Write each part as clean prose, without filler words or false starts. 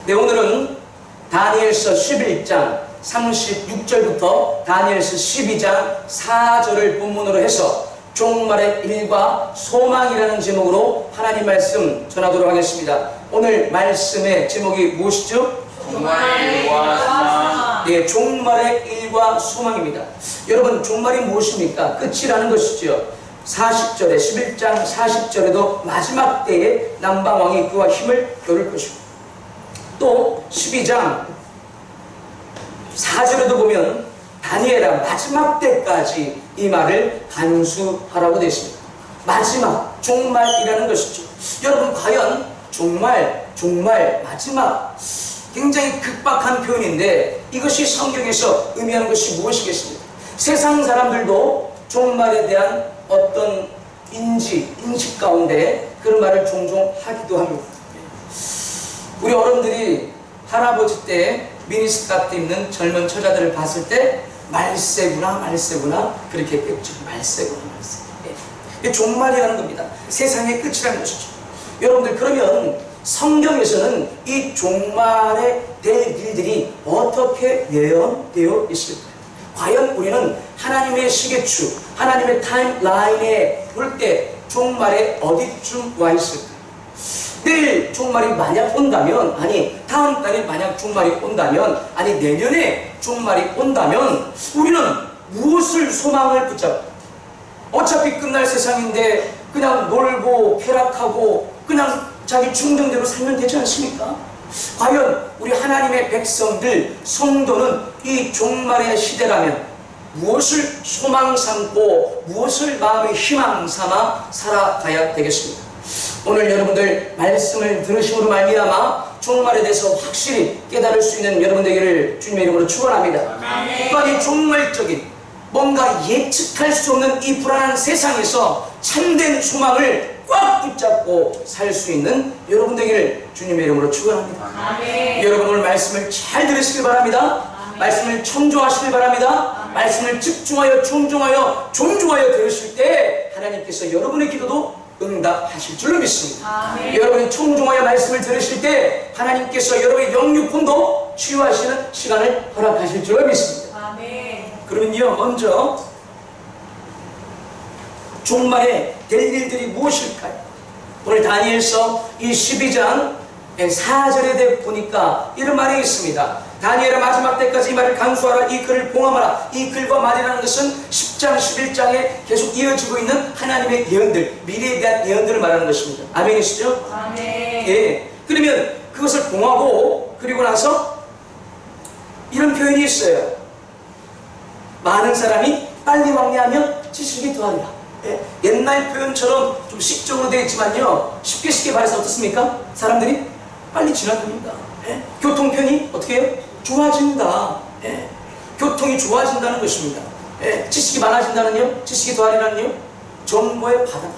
네, 오늘은 다니엘서 11장 36절부터 다니엘서 12장 4절을 본문으로 해서 종말의 일과 소망이라는 제목으로 하나님 말씀 전하도록 하겠습니다. 오늘 말씀의 제목이 무엇이죠? 종말의 일과 소망. 예, 종말의 일과 소망입니다. 여러분, 종말이 무엇입니까? 끝이라는 것이죠. 40절에 11장 40절에도 마지막 때에 남방왕이 그와 힘을 겨룰 것이고, 또 12장 4절에도 보면 다니엘아 마지막 때까지 이 말을 간수하라고 되어 있습니다. 마지막, 종말이라는 것이죠. 여러분, 과연 종말, 마지막, 굉장히 극박한 표현인데 이것이 성경에서 의미하는 것이 무엇이겠습니까? 세상 사람들도 종말에 대한 어떤 인식 가운데 그런 말을 종종 하기도 합니다. 우리 어른들이 할아버지 때 미니스커트 입는 젊은 처자들을 봤을 때 말세구나 그렇게 했겠죠. 말세구나. 이게 종말이라는 겁니다. 세상의 끝이라는 것이죠. 여러분들, 그러면 성경에서는 이 종말에 될 일들이 어떻게 예언되어 있을까요? 과연 우리는 하나님의 시계추, 하나님의 타임라인에 볼 때 종말에 어디쯤 와 있을까요? 내일 종말이 만약 온다면, 아니 다음 달에 만약 종말이 온다면, 아니 내년에 종말이 온다면 우리는 무엇을 소망을 붙잡고, 어차피 끝날 세상인데 그냥 놀고 쾌락하고 그냥 자기 충정대로 살면 되지 않습니까? 과연 우리 하나님의 백성들, 성도는 이 종말의 시대라면 무엇을 소망 삼고 무엇을 마음의 희망 삼아 살아가야 되겠습니까? 오늘 여러분들 말씀을 들으심으로 말미암아 종말에 대해서 확실히 깨달을 수 있는 여러분 되기를 주님의 이름으로 축원합니다. 또한 이 종말적인 뭔가 예측할 수 없는 이 불안한 세상에서 참된 소망을 꽉 붙잡고 살 수 있는 여러분 되기를 주님의 이름으로 축원합니다. 여러분, 오늘 말씀을 잘 들으시길 바랍니다. 말씀을 청조하시길 바랍니다. 말씀을 집중하여 청중하여 존중하여 들으실 때 하나님께서 여러분의 기도도 응답하실 줄로 믿습니다. 여러분이 청중하여 말씀을 들으실 때 하나님께서 여러분의 영육혼도 치유하시는 시간을 허락하실 줄로 믿습니다. 그러면요, 먼저 종말에 될 일들이 무엇일까요? 오늘 다니엘서 이 12장 4절에 대해 보니까 이런 말이 있습니다. 다니엘의 마지막 때까지 이 말을 간수하라, 이 글을 봉함하라. 이 글과 말이라는 것은 10장 11장에 계속 이어지고 있는 하나님의 예언들, 미래에 대한 예언들을 말하는 것입니다. 아멘이시죠? 아멘. 예. 그러면 그것을 봉하고 그리고 나서 이런 표현이 있어요. 많은 사람이 빨리 왕래하며 지식이 더하리라. 예. 옛날 표현처럼 좀 식적으로 되어 있지만요, 쉽게 말해서 어떻습니까? 사람들이 빨리 지나갑니다. 예. 교통편이 어떻게 해요? 좋아진다. 예. 교통이 좋아진다는 것입니다. 예. 지식이 많아진다는요, 지식이 더하리라는요, 정보의 바다다,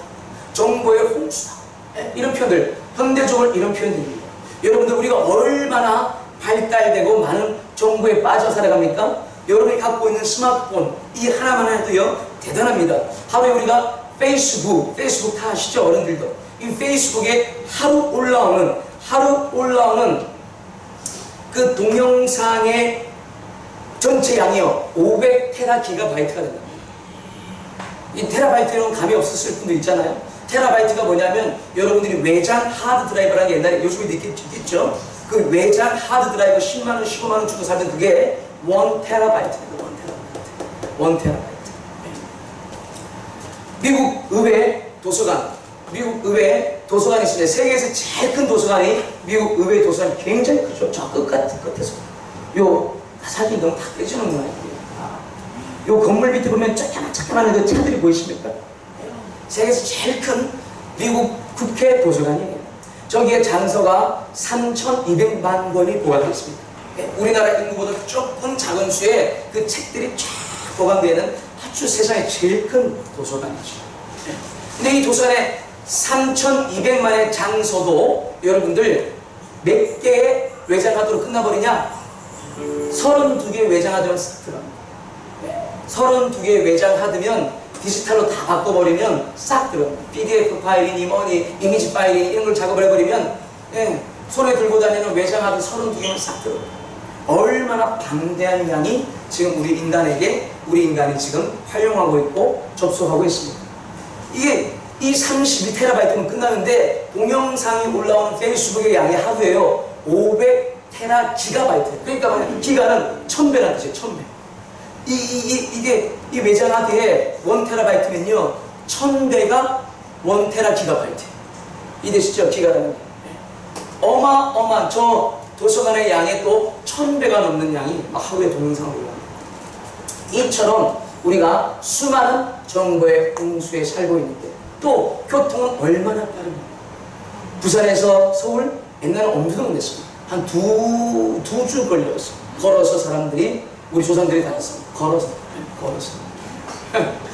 정보의 홍수다. 예. 이런 표현들, 현대적으로 이런 표현들입니다. 여러분들, 우리가 얼마나 발달되고 많은 정보에 빠져 살아갑니까? 여러분이 갖고 있는 스마트폰 이 하나만 해도요 대단합니다. 하루에 우리가 페이스북 다 아시죠? 어른들도 이 페이스북에 하루 올라오는 그 동영상의 전체 양이요 500테라기가바이트가 된답니다. 이 테라바이트는 감이 없었을 분도 있잖아요. 테라바이트가 뭐냐면 여러분들이 외장 하드 드라이브라는 게 옛날에 요즘에도 있겠죠. 그 외장 하드 드라이브 10만원 15만원 주고 사던 그게 1테라바이트입니다. 1테라바이트. 미국 의회 도서관이 있습니다. 세계에서 제일 큰 도서관이 미국 의회 도서관이 굉장히 크죠. 저 끝에서 요 사진 너무 다 깨지는구나. 요 건물 밑에 보면 조그만 그 차들이 보이십니까? 세계에서 제일 큰 미국 국회 도서관이에요. 저기에 장서가 3,200만 권이 보관되어 있습니다. 우리나라 인구보다 조금 작은 수에 그 책들이 쫙 보관되어 있는 아주 세상에 제일 큰 도서관이죠. 근데 이 도서관에 3,200만의 장서도 여러분들 몇 개의 외장하드로 끝나버리냐? 32개 외장하드면 싹 들어갑니다. 32개 외장하드면 디지털로 다 바꿔버리면 싹 들어갑니다. PDF 파일이니 뭐니 이미지 파일이니 이런 걸 작업을 해버리면 손에 들고 다니는 외장하드 32개만 싹 들어. 얼마나 방대한 양이 지금 우리 인간이 지금 활용하고 있고 접속하고 있습니다. 이게 이 32TB면 끝나는데 동영상이 올라오는 페이스북의 양이 하루에요 500TB. 그러니까 기가는 1000배라는 뜻이에요. 1000배. 이게 이 외장하드에 1TB면요 1000배가 1TB. 이해되시죠? 기가라는 게. 어마어마한 저 도서관의 양에 또 1000배가 넘는 양이 하루에 동영상을 올라옵니다. 이처럼 우리가 수많은 정보의 홍수에 살고 있는데 또 교통은 얼마나 빠릅니다. 부산에서 서울 옛날에 엄청 됐습니다. 한 두 주 걸렸어요. 걸어서 사람들이 우리 조상들이 다녔습니다. 걸어서.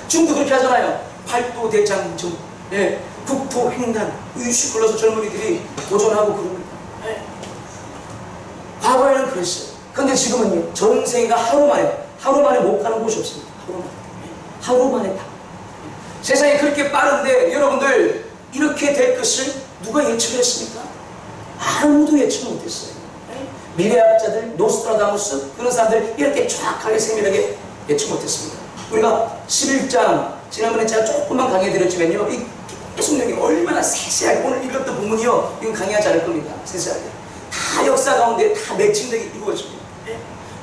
지금도 그렇게 하잖아요. 팔도 대장정, 국토 횡단, 유식 걸러서 젊은이들이 도전하고 그럽니다. 과거에는 그랬어요. 근데 지금은요, 전 세계가 하루 만에 못 가는 곳이 없습니다. 하루 만에 다. 세상이 그렇게 빠른데 여러분들 이렇게 될 것을 누가 예측을 했습니까? 아무도 예측 못했어요. 미래학자들, 노스트라다무스 그런 사람들 이렇게 정확하게 세밀하게 예측 못했습니다. 우리가 11장 지난번에 제가 조금만 강의해드렸지만요, 이 계속 여기 얼마나 세세하게 오늘 읽었던 부분이요, 이건 강의하지 않을 겁니다. 세세하게 다 역사 가운데 다 매칭되게 이루어집니다.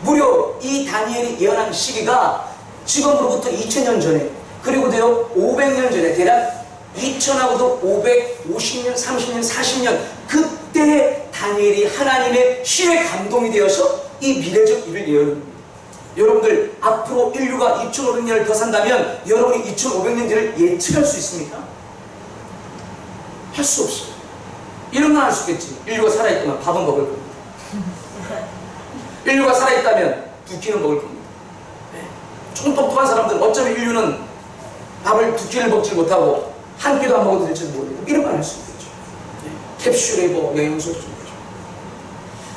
무려 이 다니엘이 예언한 시기가 지금으로부터 2000년 전에, 그리고도요 500년 전에, 대략 2000하고도 550년, 30년, 40년 그때 다니엘이 하나님의 신의 감동이 되어서 이 미래적 일을 예언합니다. 여러분들 앞으로 인류가 2500년을 더 산다면 여러분이 2500년 뒤를 예측할 수 있습니까? 할 수 없어요. 이런 건 할 수 있겠지. 인류가 살아있다면 밥은 먹을 겁니다. 인류가 살아있다면 두 끼는 먹을 겁니다. 조금 똑똑한 사람들은 어쩌면 인류는 밥을 두 끼를 먹지 못하고 한 끼도 안 먹어도 될지도 모르겠고 이런 걸 할 수 있겠죠. 캡슐에 뭐 영양소 좀 거죠.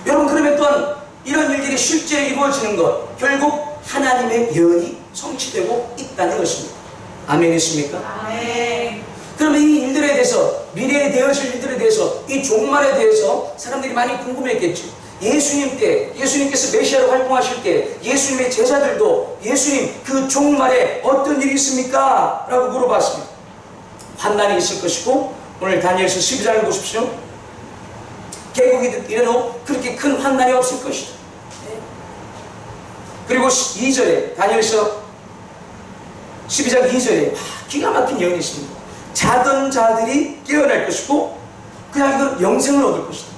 여러분, 그러면 또한 이런 일들이 실제 이루어지는 것, 결국 하나님의 예언이 성취되고 있다는 것입니다. 아멘이십니까? 아멘. 그러면 이 일들에 대해서, 미래에 되어질 일들에 대해서, 이 종말에 대해서 사람들이 많이 궁금했겠죠. 예수님 때, 예수님께서 메시아로 활동하실 때 예수님의 제자들도 예수님 그 종말에 어떤 일이 있습니까? 라고 물어봤습니다. 환난이 있을 것이고, 오늘 다니엘서 12장을 보십시오. 개국이 이래도 그렇게 큰 환난이 없을 것이다. 그리고 2절에 다니엘서 12장 2절에 기가 막힌 예언이 있습니다. 자던 자들이 깨어날 것이고 그냥 이건 영생을 얻을 것이다.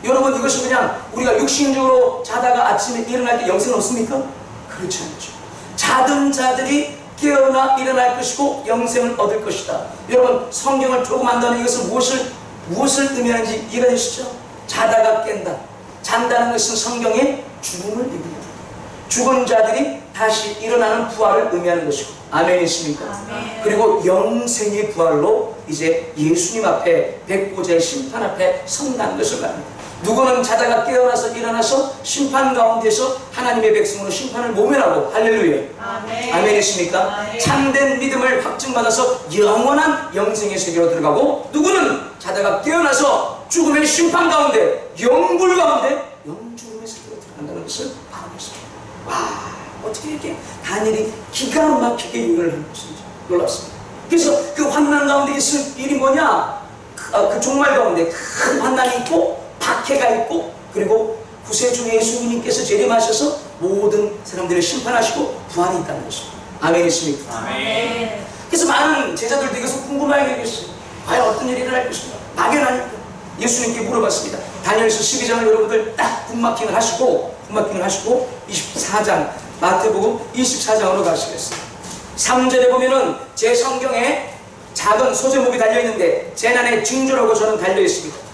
여러분, 이것이 그냥 우리가 육신적으로 자다가 아침에 일어날 때 영생은 없습니까? 그렇지 않죠. 자던 자들이 깨어나 일어날 것이고 영생을 얻을 것이다. 여러분, 성경을 조금 안다는 이것은 무엇을 의미하는지 이해가 되시죠? 자다가 깬다. 잔다는 것은 성경의 죽음을 의미합니다. 죽은 자들이 다시 일어나는 부활을 의미하는 것이고, 아멘이십니까? 아멘. 그리고 영생의 부활로 이제 예수님 앞에, 백보자의 심판 앞에 선다는 것을 말합니다. 누구는 자다가 깨어나서 일어나서 심판 가운데서 하나님의 백성으로 심판을 모면하고, 할렐루야. 아멘. 아멘이십니까? 아멘. 참된 믿음을 확증받아서 영원한 영생의 세계로 들어가고, 누구는 자다가 깨어나서 죽음의 심판 가운데, 영불 가운데 영죽음의 세계로 들어간다는 것을 바라고 있습니다. 와, 어떻게 이렇게 다니엘이 기가 막히게 유언을 한 것인지 놀랍습니다. 그래서 그 환난 가운데 있을 일이 뭐냐? 그 종말 가운데 큰 환난이 있고 박해가 있고, 그리고 구세주 예수님께서 재림하셔서 모든 사람들을 심판하시고 부활이 있다는 것입니다. 아멘이십니까? 아멘. 그래서 많은 제자들도 이것을 궁금하게 여겼어요. 과연 어떤 일이 일어날 것인가? 막연하니까 예수님께 물어봤습니다. 다니엘서 12장을 여러분들 딱 북마킹을 하시고 24장, 마태복음 24장으로 가시겠습니다. 3절에 보면은 제 성경에 작은 소제목이 달려있는데 재난의 징조라고 저는 달려있습니다.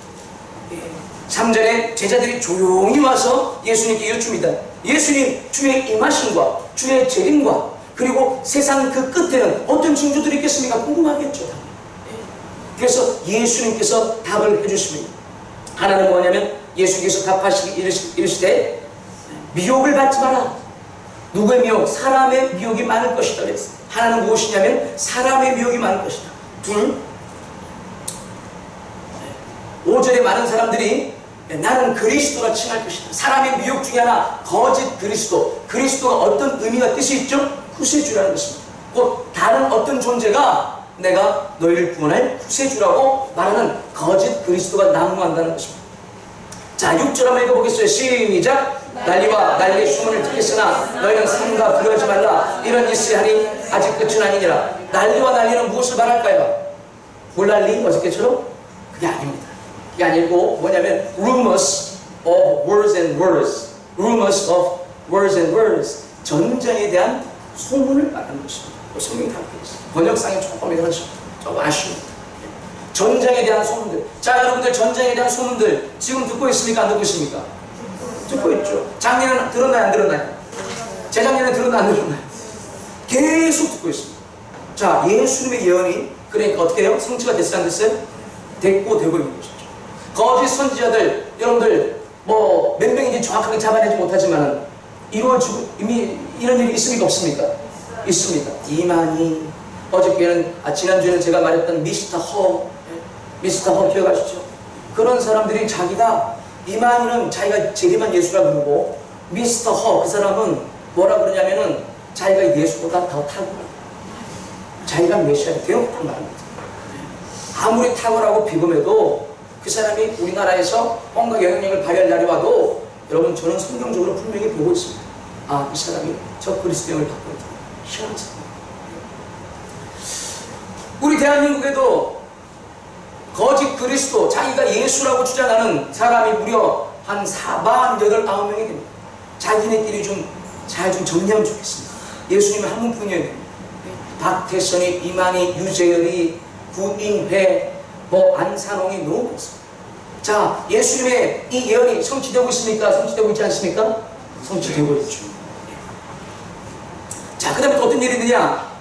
3절에 제자들이 조용히 와서 예수님께 여쭙니다. 예수님, 주의 임하심과 주의 재림과 그리고 세상 그 끝에는 어떤 징조들이 있겠습니까? 궁금하겠죠. 그래서 예수님께서 답을 해주십니다. 하나는 뭐냐면 예수님께서 답하시기 이르시되 미혹을 받지 마라. 누구의 미혹? 사람의 미혹이 많을 것이다 그랬어요. 하나는 무엇이냐면 사람의 미혹이 많을 것이다. 둘, 5절에 많은 사람들이 나는 그리스도라 칭할 것이다. 사람의 미혹 중에 하나 거짓 그리스도. 그리스도가 어떤 의미가 뜻이 있죠? 구세주라는 것입니다. 곧 다른 어떤 존재가 내가 너희를 구원할 구세주라고 말하는 거짓 그리스도가 난무한다는 것입니다. 자, 6절 한번 읽어보겠어요. 시작. 난리와 난리의 소문을 듣겠으나 너희는 삼가 그러지 말라. 이런 일이 하니 아직 끝은 아니니라. 난리와 난리는 무엇을 말할까요? 불난리 어저께처럼? 그게 아닙니다. 그게 아니고 뭐냐면 rumors of words and words. rumors of words and words. 전쟁에 대한 소문을 말하는 것입니다. 성경이 다 되어 있어요. 번역상에 조금 이렇죠. 좀 아쉬웁니다. 전쟁에 대한 소문들. 자, 여러분들 전쟁에 대한 소문들 지금 듣고 있습니까? 안 듣고 있습니까? 듣고 있죠. 작년에는 들었나요? 안 들었나요? 재작년에 들었나요? 안 들었나요? 계속 듣고 있습니다. 자, 예수님의 예언이 그러니까 어떻게 해요? 성취가 됐어요? 안 됐어요? 됐고 되고 있는 것이죠. 거짓 선지자들 여러분들 뭐 몇 명인지 정확하게 잡아내지 못하지만 이루어지고 이미 이런 일이 있습니까? 없습니까? 있습니다. 이만희 어저께는 지난주에는 제가 말했던 미스터 허 기억하시죠? 그런 사람들이 자기가 이만희는 자기가 재림한 예수라 그러고 미스터 허 그 사람은 뭐라 그러냐면은 자기가 예수보다 더 탁월하다. 자기가 메시아가 되었단 말입니다. 아무리 탁월하고 비범해도 그 사람이 우리나라에서 뭔가 영향력을 발휘할 날이 와도 여러분 저는 성경적으로 분명히 보고 있습니다. 아, 이 사람이 저 그리스도형을 갖고 있다. 희한한 사람. 우리 대한민국에도 거짓 그리스도, 자기가 예수라고 주장하는 사람이 무려 한 48, 9명이 됩니다. 자기네끼리 좀 잘 좀 정리하면 좋겠습니다. 예수님은 한 분뿐이어야 됩니다. 박태선이, 이만희, 유재열이, 구인회, 안산홍이 너무 많습니다. 자, 예수님의 이 예언이 성취되고 있습니까? 성취되고 있지 않습니까? 성취되고 있죠. 자, 그 다음에 또 어떤 일이 있느냐?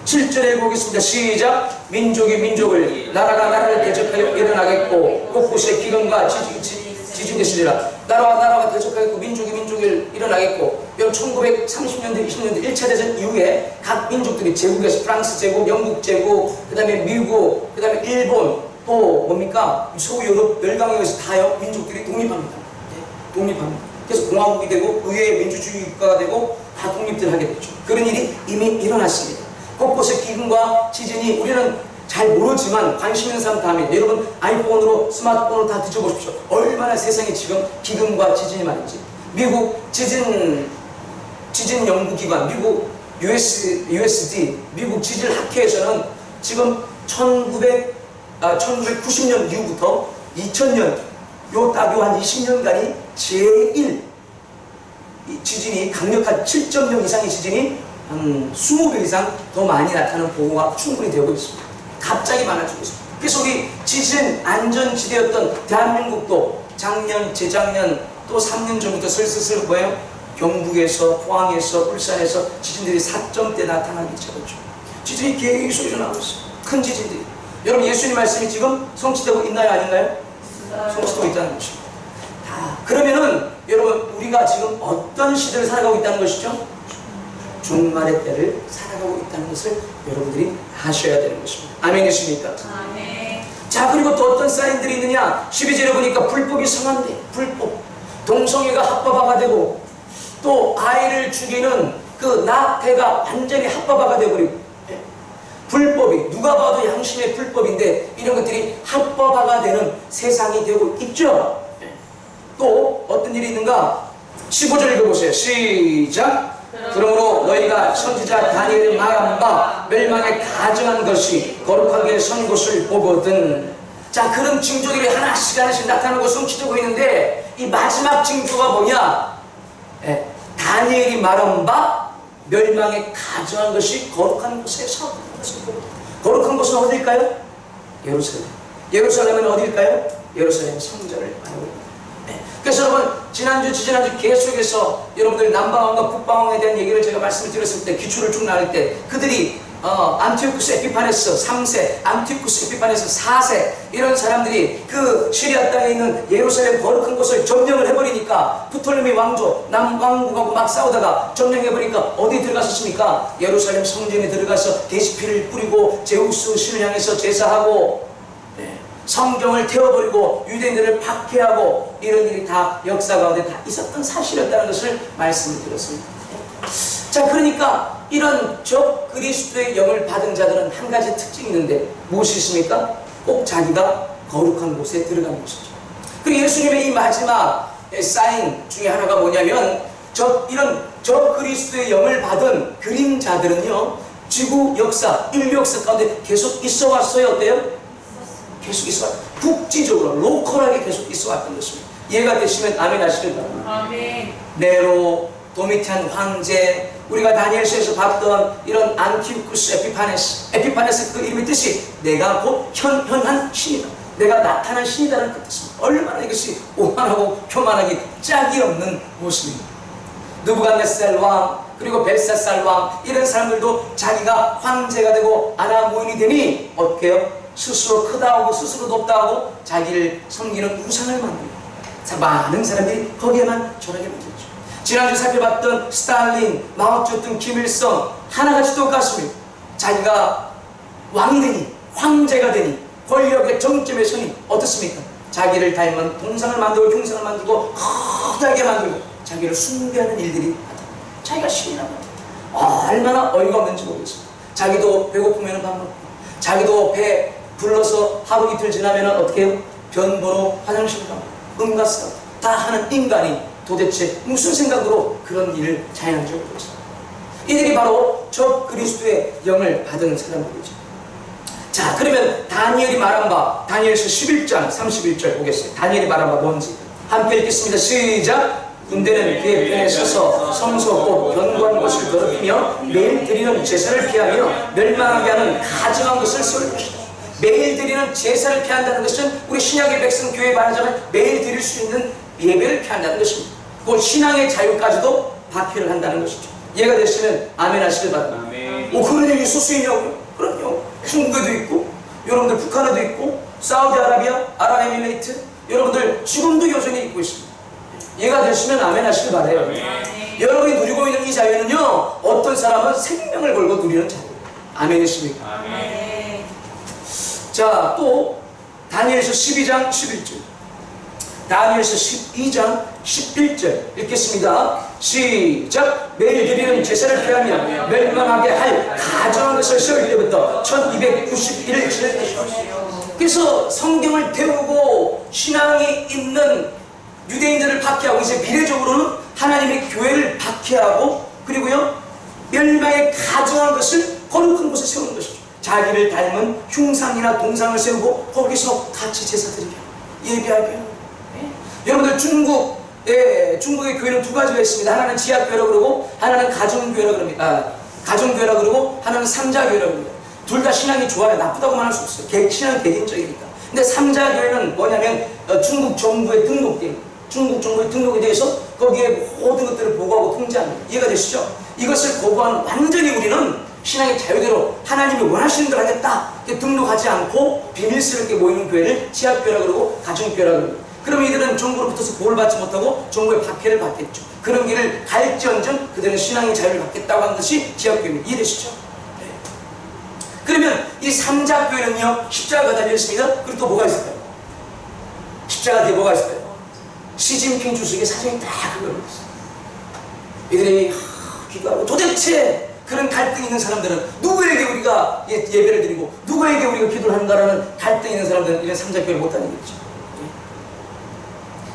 7절에 보겠습니다. 시작. 민족이 민족을, 나라가 나라를 대적하여 일어나겠고 곳곳에 기근과 지진되시리라. 나라와 나라가 대적하겠고 민족이 민족을 일어나겠고. 여러분 1930년대 20년대 1차 대전 이후에 각 민족들이 제국에서 프랑스 제국, 영국 제국, 그 다음에 미국, 그 다음에 일본, 또 뭡니까? 소유럽 열강에 의해서 다 민족들이 독립합니다. 독립합니다. 그래서 공화국이 되고 의회의 민주주의 국가가 되고 다 독립들 하게 됐죠. 그런 일이 이미 일어났습니다. 곳곳에 기근과 지진이 우리는 잘 모르지만 관심 있는 사람 다 합니다. 여러분 아이폰으로 스마트폰으로 다 뒤져보십시오. 얼마나 세상에 지금 기근과 지진이 많은지. 미국 지진 연구기관 미국 USD 미국 지질학회에서는 지금 1990년 이후부터 2000년 딱 한 20년간이 제1 지진이 강력한 7.0 이상의 지진이 한 20배 이상 더 많이 나타나는 보고가 충분히 되고 있습니다. 갑자기 많아지고 있습니다. 그래서 우리 지진 안전지대였던 대한민국도 작년, 재작년 또 3년 전부터 슬슬 뭐예요? 경북에서, 포항에서, 울산에서 지진들이 4점대 나타나기 시작했죠. 지진이 계속 일어나고 있어요. 큰 지진들이. 여러분 예수님 말씀이 지금 성취되고 있나요? 아닌가요? 성취되고 있다는 것입니다. 그러면은 여러분 우리가 지금 어떤 시대를 살아가고 있다는 것이죠? 종말의 때를 살아가고 있다는 것을 여러분들이 아셔야 되는 것입니다. 아멘이십니까? 아멘. 자, 그리고 또 어떤 사인들이 있느냐? 12절에 보니까 불법이 성한데 불법, 동성애가 합법화가 되고 또 아이를 죽이는 그 낙태가 완전히 합법화가 되어버리고 불법이 누가 봐도 양심의 불법인데 이런 것들이 합법화가 되는 세상이 되고 있죠. 또 어떤 일이 있는가? 15절 읽어보세요. 시작. 그러므로 너희가 선지자 다니엘이 말한 바 멸망에 가증한 것이 거룩하게 선 곳을 보거든. 자, 그런 징조들이 하나씩 나타나고 성취되고 있는데 이 마지막 징조가 뭐냐? 다니엘이 말한 바 멸망에 가증한 것이 거룩한 곳에 선 곳을 보거든. 거룩한 곳은 어디일까요? 예루살렘. 예루살렘은 어디일까요? 예루살렘 성전을 말하고 있습니다. 그래서 여러분 지난주 계속해서 여러분들 남방왕과 북방왕에 대한 얘기를 제가 말씀을 드렸을 때 기초를 쭉 나눌 때 그들이 안티오쿠스 에피파네스 3세, 안티오쿠스 에피파네스 4세 이런 사람들이 그 시리아 땅에 있는 예루살렘 거룩한 곳을 점령을 해버리니까 프톨레미 왕조 남왕국하고 막 싸우다가 점령해버리니까 어디 들어갔었습니까? 예루살렘 성전에 들어가서 대시피를 뿌리고 제우스 신을 향해서 제사하고 성경을 태워버리고 유대인들을 박해하고 이런 일이 다 역사 가운데 다 있었던 사실이었다는 것을 말씀드렸습니다. 자, 그러니까 이런 적 그리스도의 영을 받은 자들은 한 가지 특징이 있는데 무엇이 있습니까? 꼭 자기가 거룩한 곳에 들어가는 것이죠. 그리고 예수님의 이 마지막 사인 중에 하나가 뭐냐면 이런 적 그리스도의 영을 받은 그림자들은요, 지구 역사, 인류 역사 가운데 계속 있어 왔어요. 어때요? 계속 있어 왔어요. 국지적으로 로컬하게 계속 있어 왔던 것입니다. 이해가 되시면 아멘 하시길 바랍니다. 아멘. 네로, 도미티안 황제, 우리가 다니엘서에서 봤던 이런 안티우쿠스 에피파네스, 그 이름의 뜻이 내가 곧 현한 신이다, 내가 나타난 신이다라는 그 뜻입니다. 얼마나 이것이 오만하고 교만하기 짝이 없는 모습입니다. 느부갓네살 왕, 그리고 벨사살 왕, 이런 사람들도 자기가 황제가 되고 아나무인이 되니 어떻게 해요? 스스로 크다 하고 스스로 높다 하고 자기를 섬기는 우상을 만듭니다. 많은 사람들이 거기에만 절하게 만들죠. 지난주 살펴봤던 스탈린, 마오쩌둥, 김일성 하나같이 똑같습니다. 자기가 왕이 되니, 황제가 되니, 권력의 정점에 서니 어떻습니까? 자기를 닮은 동상을 만들고 흉상을 만들고 거대하게 만들고 자기를 숭배하는 일들이 많다. 자기가 신이라고 합니다. 얼마나 어이가 없는지 모르겠습니다. 자기도 배고프면 밥 먹고, 자기도 배 불러서 하루 이틀 지나면 어떻게 해요? 변보로 화장실 가고 응가싸고 다 하는 인간이 도대체 무슨 생각으로 그런 일을 자행한지 모르겠습니다. 이들이 바로 적 그리스도의 영을 받은 사람들이죠. 자, 그러면 다니엘이 말한 바, 다니엘서 11장 31절 보겠습니다. 다니엘이 말한 바 뭔지 함께 읽겠습니다. 시작! 군대는 그의 편에 서서 성소 곧 견고한 것을 더럽히며 매일 드리는 제사를 피하며 멸망하게 하는 가증한 것을 세울 것이다. 매일 드리는 제사를 피한다는 것은 우리 신약의 백성 교회에 말하자면 매일 드릴 수 있는 예배를 피한다는 것입니다. 그 신앙의 자유까지도 박해를 한다는 것이죠. 이해가 되시면 아멘 하시길 바랍니다. 그런 일이 있을 수 있냐고요? 그럼요. 중국에도 있고, 여러분들 북한에도 있고, 사우디아라비아, 아랍에미레이트, 여러분들 지금도 여전히 있고 있습니다. 이해가 되시면 아멘 하시길 바라요. 여러분이 누리고 있는 이 자유는요, 어떤 사람은 생명을 걸고 누리는 자유예요. 아멘이십니까? 아멘. 자, 또 다니엘서 12장 11절, 다니엘서 12장 11절 읽겠습니다. 시작! 매일 드리는 제사를 피하며 멸망하게 할 가증한 것을 세울 때부터 1291일. 그래서 성경을 배우고 신앙이 있는 유대인들을 박해하고 이제 미래적으로는 하나님의 교회를 박해하고 그리고요 멸망에 가증한 것을 거룩한 곳에 세우는 것이죠. 자기를 닮은 흉상이나 동상을 세우고 거기서 같이 제사드리게 예배하게 하는 거예요. 여러분들 중국의 교회는 두 가지가 있습니다. 하나는 지하교회라고 그러고 하나는 가정교회라고 그럽니다. 가정교회라고 그러고 하나는 삼자교회라고 그럽니다. 둘 다 신앙이 좋아요. 나쁘다고 말할 수 없어요. 신앙은 개인적이니까. 근데 삼자교회는 뭐냐면 중국 정부에 등록된, 중국 정부에 등록에 대해서 거기에 모든 것들을 보고하고 통제하는 거예요. 이해가 되시죠? 이것을 거부하는, 완전히 우리는 신앙의 자유대로 하나님이 원하시는 대로 하겠다 등록하지 않고 비밀스럽게 모이는 교회를 지하교회라고 그러고 가정교회라고 그러고, 그럼 이들은 정부로 붙어서 보호를 받지 못하고 정부의 박해를 받겠죠. 그런 길을 갈지언정 그들은 신앙의 자유를 받겠다고 하는 것이 지하교회입니다. 이해되시죠? 네. 그러면 이 삼자교회는요, 십자가가 달려있습니다. 그리고 또 뭐가 있을까요? 십자가 뒤에 뭐가 있을까요? 시진핑 주석의 사진이 딱 그걸 있어요. 이들이 기도하고, 도대체 그런 갈등이 있는 사람들은 누구에게 우리가 예배를 드리고 누구에게 우리가 기도를 하는가라는 갈등이 있는 사람들은 이런 삼자교회를 못 다니겠죠.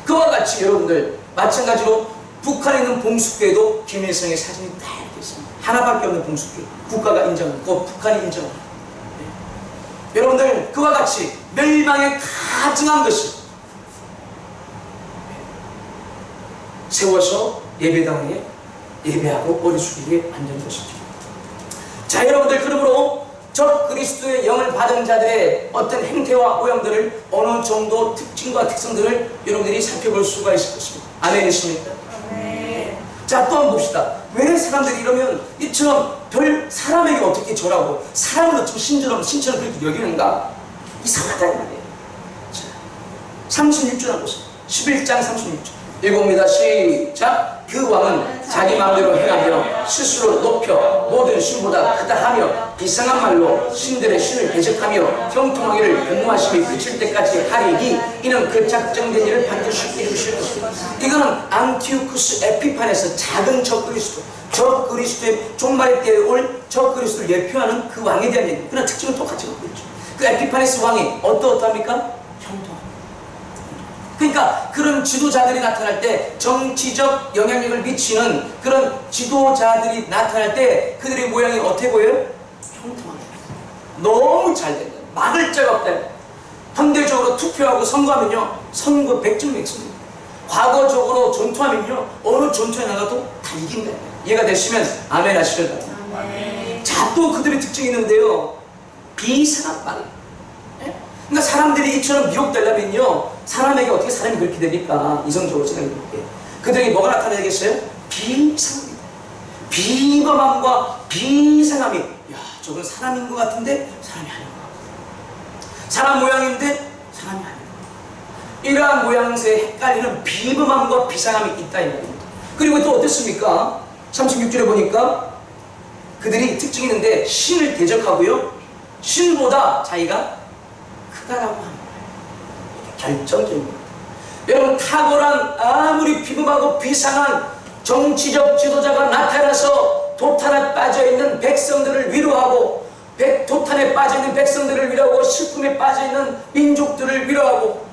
그와 같이 여러분들 마찬가지로 북한에 있는 봉숙교회도 김일성의 사진이 다 이렇게 있습니다. 하나밖에 없는 봉숙교회, 국가가 인정하는, 그 북한이 인정하는. 네. 여러분들 그와 같이 멸망에 가증한 것이 세워서 예배당에 예배하고 머리 숙이게 만든 것이죠. 자, 여러분들 그러므로 적 그리스도의 영을 받은 자들의 어떤 행태와 오형들을 어느 정도 특징과 특성들을 여러분들이 살펴볼 수가 있을 것입니다. 아멘이십니까? 아멘. 자, 또 한번 봅시다. 왜 사람들이 이러면 이처럼 별 사람에게 어떻게 절하고 사람을 어떻게 신처럼 그렇게 여기는가? 이상하다 이 말이에요. 자, 36절 한번 보세요. 11장 36절 읽어봅니다. 시작! 그 왕은 자기 마음대로 행하며 스스로 높여 모든 신보다 크다 하며 이상한 말로 신들의 신을 대적하며 형통하기를 공모하심이 그칠 때까지 하리니 이는 그 작정된 일을 반드시 이루실 것이다. 이거는 안티오쿠스 에피판에서 작은 적그리스도의 종말의 때에 올 적그리스도를 예표하는 그 왕에 대한 얘기. 그러나 특징은 똑같이 갖고 있죠. 그 에피파네스 왕이 어떠합니까? 형통합니다. 그러니까 그런 지도자들이 나타날 때, 정치적 영향력을 미치는 그런 지도자들이 나타날 때 그들의 모양이 어떻게 보여요? 형통하게. 너무 잘 된다. 막을 자가 없다. 현대적으로 투표하고 선거하면요, 선거 백전백승입니다. 과거적으로 전투하면요, 어느 전투에 나가도 다 이긴다. 이해가 되시면 아멘 하시길 바랍니다. 자, 또 그들의 특징이 있는데요, 비상한 말. 그러니까 사람들이 이처럼 미혹되려면요, 사람에게 어떻게 사람이 그렇게 됩니까? 이성적으로 생각해볼게요. 그들에게 뭐가 나타나겠어요? 비상합니다. 비범함과 비상함이, 야, 저건 사람인 것 같은데 사람이 아닌 것 같고, 사람 모양인데 사람이 아닌 것 같고, 이러한 모양새에 헷갈리는 비범함과 비상함이 있다 이 말입니다. 그리고 또 어떻습니까? 36절에 보니까 그들이 특징이 있는데 신을 대적하고요, 신보다 자기가 크다라고 하는 거예요. 결정적입니다. 여러분, 탁월한 아무리 비범하고 비상한 정치적 지도자가 나타나서 도탄에 빠져있는 백성들을 위로하고, 도탄에 빠져있는 백성들을 위로하고, 슬픔에 빠져있는 민족들을 위로하고,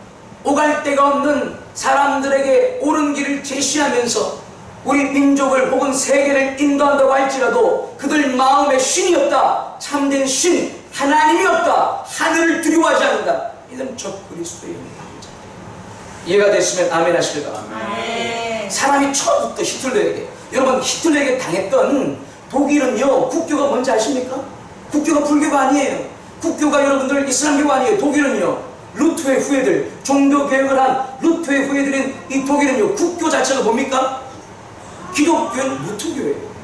오갈 데가 없는 사람들에게 옳은 길을 제시하면서 우리 민족을 혹은 세계를 인도한다고 할지라도 그들 마음에 신이 없다, 참된 신 하나님이 없다, 하늘을 두려워하지 않는다, 이런 적그리스도의 영입니다. 이해가 됐으면 아멘 하시길 바랍니다. 사람이 처음부터 히틀러에게, 여러분 히틀러에게 당했던 독일은요, 국교가 뭔지 아십니까? 국교가 불교가 아니에요. 국교가 여러분들 이슬람교가 아니에요. 독일은요, 루트의 후예들, 종교개혁을 한 루트의 후예들인 이 독일은요, 국교 자체가 뭡니까? 기독교는 루트교예요.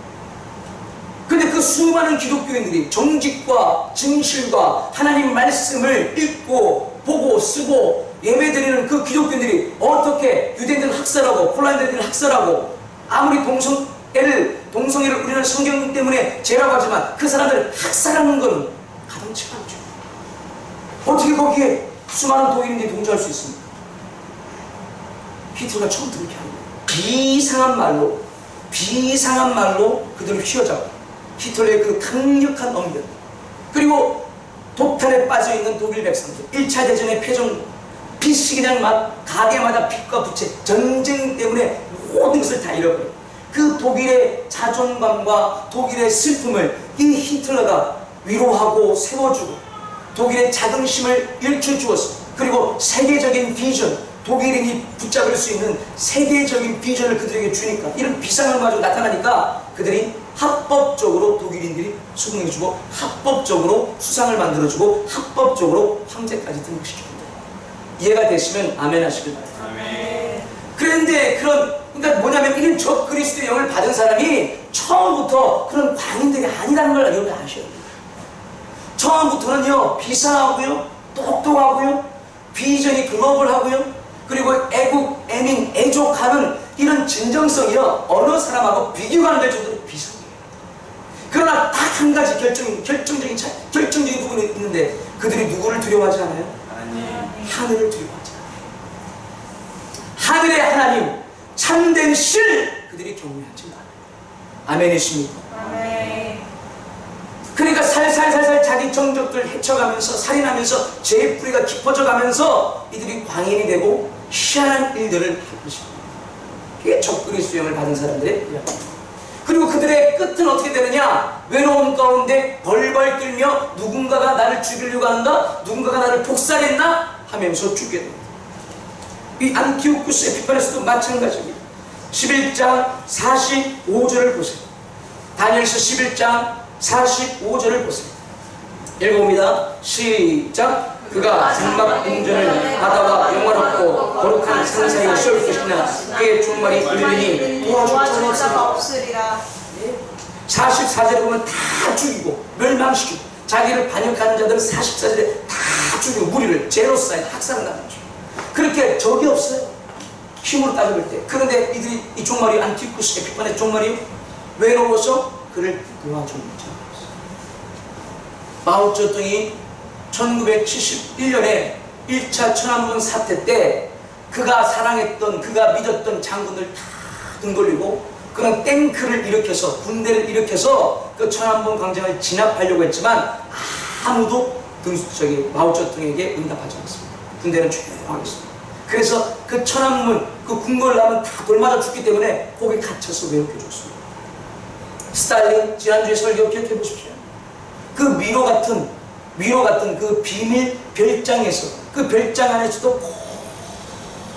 근데 그 수많은 기독교인들이 정직과 진실과 하나님 말씀을 읽고 보고 쓰고 예배드리는 그 기독교인들이 어떻게 유대인들을 학살하고 폴란드인들을 학살하고, 아무리 동성애를 우리는 성경 때문에 죄라고 하지만 그 사람들을 학살하는 건 가당치가 않죠. 어떻게 거기에 수많은 독일인들이 동조할 수 있습니까? 히틀러가 처음부터 그렇게 하는 거예요. 비상한 말로 그들을 휘어잡고, 히틀러의 그 강력한 언변, 그리고 도탄에 빠져있는 독일 백성들, 1차 대전의 표정, 빛이 그냥 막 가게마다 빛과 부채, 전쟁 때문에 모든 것을 다 잃어버려요. 그 독일의 자존감과 독일의 슬픔을 이 히틀러가 위로하고 세워주고, 독일의 자긍심을 일깨주었어. 그리고 세계적인 비전, 독일인이 붙잡을 수 있는 세계적인 비전을 그들에게 주니까, 이런 비상을 가지고 나타나니까 그들이 합법적으로 독일인들이 수긍해주고, 합법적으로 수상을 만들어주고, 합법적으로 황제까지 등극시킵니다. 이해가 되시면 아멘 하시길 바랍니다. 그런데 그러니까 뭐냐면, 이런 적그리스도의 영을 받은 사람이 처음부터 그런 광인들이 아니라는 걸 여러분 아셔야 돼요. 처음부터는요, 비상하고요, 똑똑하고요, 비전이 글로벌하고요, 그리고 애국, 애민, 애족하는 이런 진정성이요, 어느 사람하고 비교가 안 될 정도로 비상해요. 그러나 딱 한 가지 결정적인 부분이 있는데, 그들이 누구를 두려워하지 않아요? 하늘을 두려워하지 않아요. 하늘의 하나님, 참된 실, 그들이 경외하지 않아요. 아멘이십니까? 그러니까 살살살살 자기 정적들 헤쳐가면서, 살인하면서 죄의 뿌리가 깊어져 가면서 이들이 광인이 되고 희한한 일들을 할 것입니다. 이게 적그리스도 영을 받은 사람들의 이야기입니다. 그리고 그들의 끝은 어떻게 되느냐? 외로움 가운데 벌벌 떨며 누군가가 나를 죽이려고 한다, 누군가가 나를 복살했나 하면서 죽게 됩니다. 이 안티오쿠스 에피파네스도 마찬가지입니다. 11장 45절을 보세요. 다니엘서 11장 45절을 보세요. 읽어봅니다. 시작. 그가 장막 궁전을 바다와 영화롭고 거룩한 상사에 씌울 것이나 그의 종말이 이르리니 도와줄 자가 없으리라. 44절에 보면 다 죽이고 멸망시키고, 자기를 반역하는 자들은 44절에 다 죽이고, 무리를 제노사이드, 학살을 나누죠. 그렇게 적이 없어요. 힘으로 따져볼 때. 그런데 이들이 이 종말이 안티쿠스 에피파네 종말이 외로워서 그를 도와주는 거죠. 마오쩌둥이 1971년에 1차 천안문 사태 때 그가 사랑했던, 그가 믿었던 장군들 다 등 돌리고 그는 탱크를 일으켜서, 군대를 일으켜서 그 천안문 광장을 진압하려고 했지만 아무도 마오쩌둥에게 응답하지 않았습니다. 군대는 조용하겠습니다. 그래서 그 천안문, 그 궁궐을 하면 다 돌맞아 죽기 때문에 거기 갇혀서 외롭게 죽습니다. 스탈린 지난주에 설교 기억해 보십시오. 그 위로 같은 그 비밀 별장에서, 그 별장 안에서도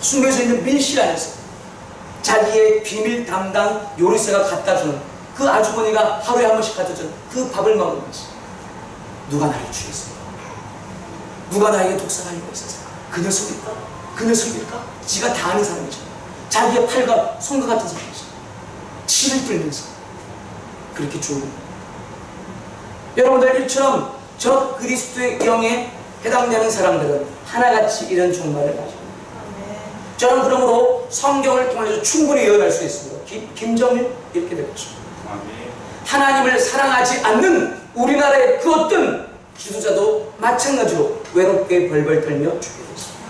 숨겨져 있는 밀실 안에서 자기의 비밀 담당 요리사가 갖다 주는, 그 아주머니가 하루에 한 번씩 갖다 주는 그 밥을 먹으면서 누가 나를 죽였을까? 누가 나에게 독살하려고 했었을까? 그 녀석일까? 그 녀석일까? 지가 다 아는 사람이잖아. 자기의 팔과 손과 같은 사람이잖아. 치를 끌면서 그렇게 죽은. 여러분들, 이처럼 저 그리스도의 영에 해당되는 사람들은 하나같이 이런 종말을 가지고, 저는 그러므로 성경을 통해서 충분히 예언할 수 있습니다. 김정일 이렇게 되었죠. 하나님을 사랑하지 않는 우리나라의 그 어떤 지도자도 마찬가지로 외롭게 벌벌 떨며 죽게 됐습니다.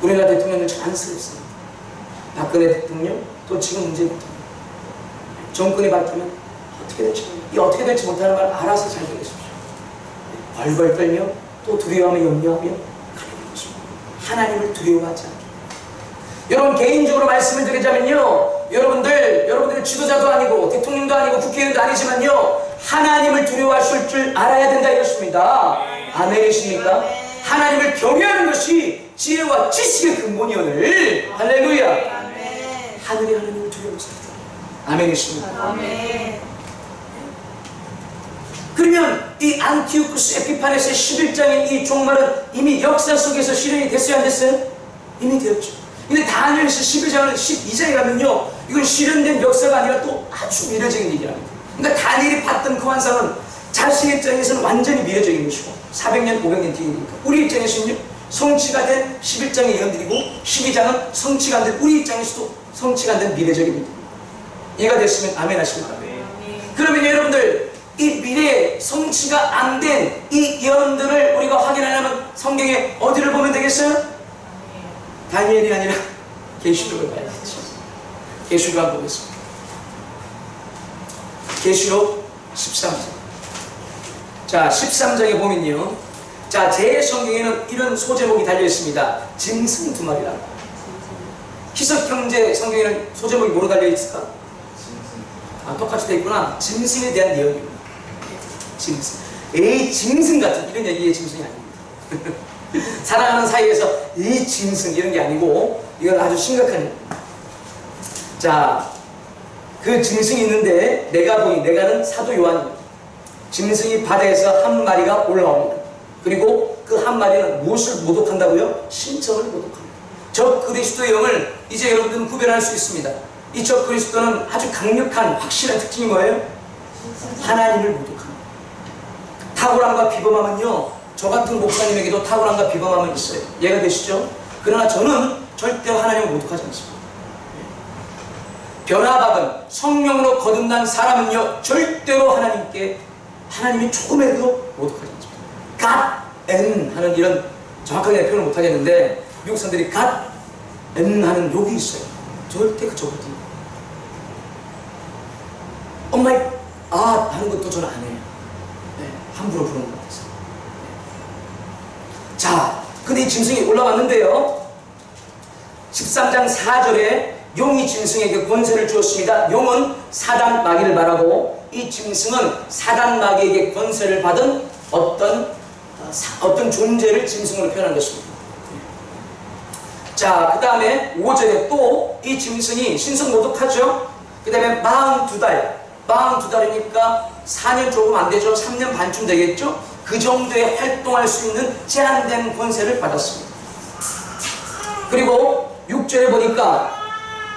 우리나라 대통령은 참 안쓰럽습니다. 박근혜 대통령, 또 지금 문재인 대통령, 정권이 바뀌면 어떻게 될지 못하는 걸 알아서 잘 되겠습니다. 벌벌 떨며 또 두려워하며 염려하며 하나님을 두려워하지 않게. 여러분, 개인적으로 말씀을 드리자면요, 여러분들의 지도자도 아니고 대통령도 아니고 국회의원도 아니지만요, 하나님을 두려워하실 줄 알아야 된다 이렇습니다. 아멘이십니까? 하나님을 경외하는 것이 지혜와 지식의 근본이오늘. 할렐루야. 하늘의 하나님을 두려워하세요. 아멘이십니까? 아멘. 그러면 이 안티오쿠스 에피파네스의 11장의 이 종말은 이미 역사 속에서 실현이 됐어요, 안 됐어요? 이미 되었죠. 근데 다니엘서 11장을 12장에 가면요, 이건 실현된 역사가 아니라 또 아주 미래적인 얘기랍니다. 그러니까 다니엘이 봤던 그 환상은 자신의 입장에서는 완전히 미래적인 것이고 400년, 500년 뒤이니까, 우리 입장에서는요, 성취가 된 11장의 예언들이고 12장은 성취가 안 된, 우리 입장에서도 성취가 안 된 미래적인 일입니다. 이해가 됐으면 아멘 하십니까? 그러면 여러분들, 이 미래에 성취가 안 된 이 예언들을 우리가 확인하려면 성경에 어디를 보면 되겠어요? 다니엘이 아니라 계시록을 봐야겠죠. 계시록 한번 보겠습니다. 계시록 13장. 자, 13장에 보면요, 자, 제 성경에는 이런 소제목이 달려 있습니다. 짐승 두 마리라. 희석 형제 성경에는 소제목이 뭐로 달려 있을까? 아, 똑같이 되어 있구나. 짐승에 대한 예언입니다. 짐승. 에이, 짐승 같은 이런 얘기의 짐승이 아닙니다. 사랑하는 사이에서 이 짐승 이런 게 아니고, 이건 아주 심각한 일입니다. 자, 그 짐승이 있는데 내가는 사도 요한입니다. 짐승이 바다에서 한 마리가 올라옵니다. 그리고 그 한 마리는 무엇을 모독한다고요? 신청을 모독합니다. 적 그리스도의 영을 이제 여러분들은 구별할 수 있습니다. 이 적 그리스도는 아주 강력한 확실한 특징이 뭐예요? 하나님을 모독합니다. 탁월함과 비범함은요, 저 같은 목사님에게도 탁월함과 비범함은 있어요. 이해가 되시죠? 그러나 저는 절대로 하나님을 모독하지 않습니다. 변화받은 성령으로 거듭난 사람은요, 절대로 하나님이 조금에도 모독하지 않습니다. God and 하는 이런 정확하게 표현을 못하겠는데, 미국 사람들이 God and 하는 욕이 있어요. 절대 그 저것도 엄마이 하는 것도 저는 안 해요. 네, 함부로 부르는 것 같아서. 네. 자, 근데 이 짐승이 올라왔는데요, 13장 4절에 용이 짐승에게 권세를 주었습니다. 용은 사단 마귀를 말하고, 이 짐승은 사단 마귀에게 권세를 받은 어떤 존재를 짐승으로 표현한 것입니다. 자, 그 다음에 5절에 또 이 짐승이 신성 모독하죠. 그 다음에 42달이니까 4년 조금 안 되죠. 3년 반쯤 되겠죠. 그 정도의 활동할 수 있는 제한된 권세를 받았습니다. 그리고 6절에 보니까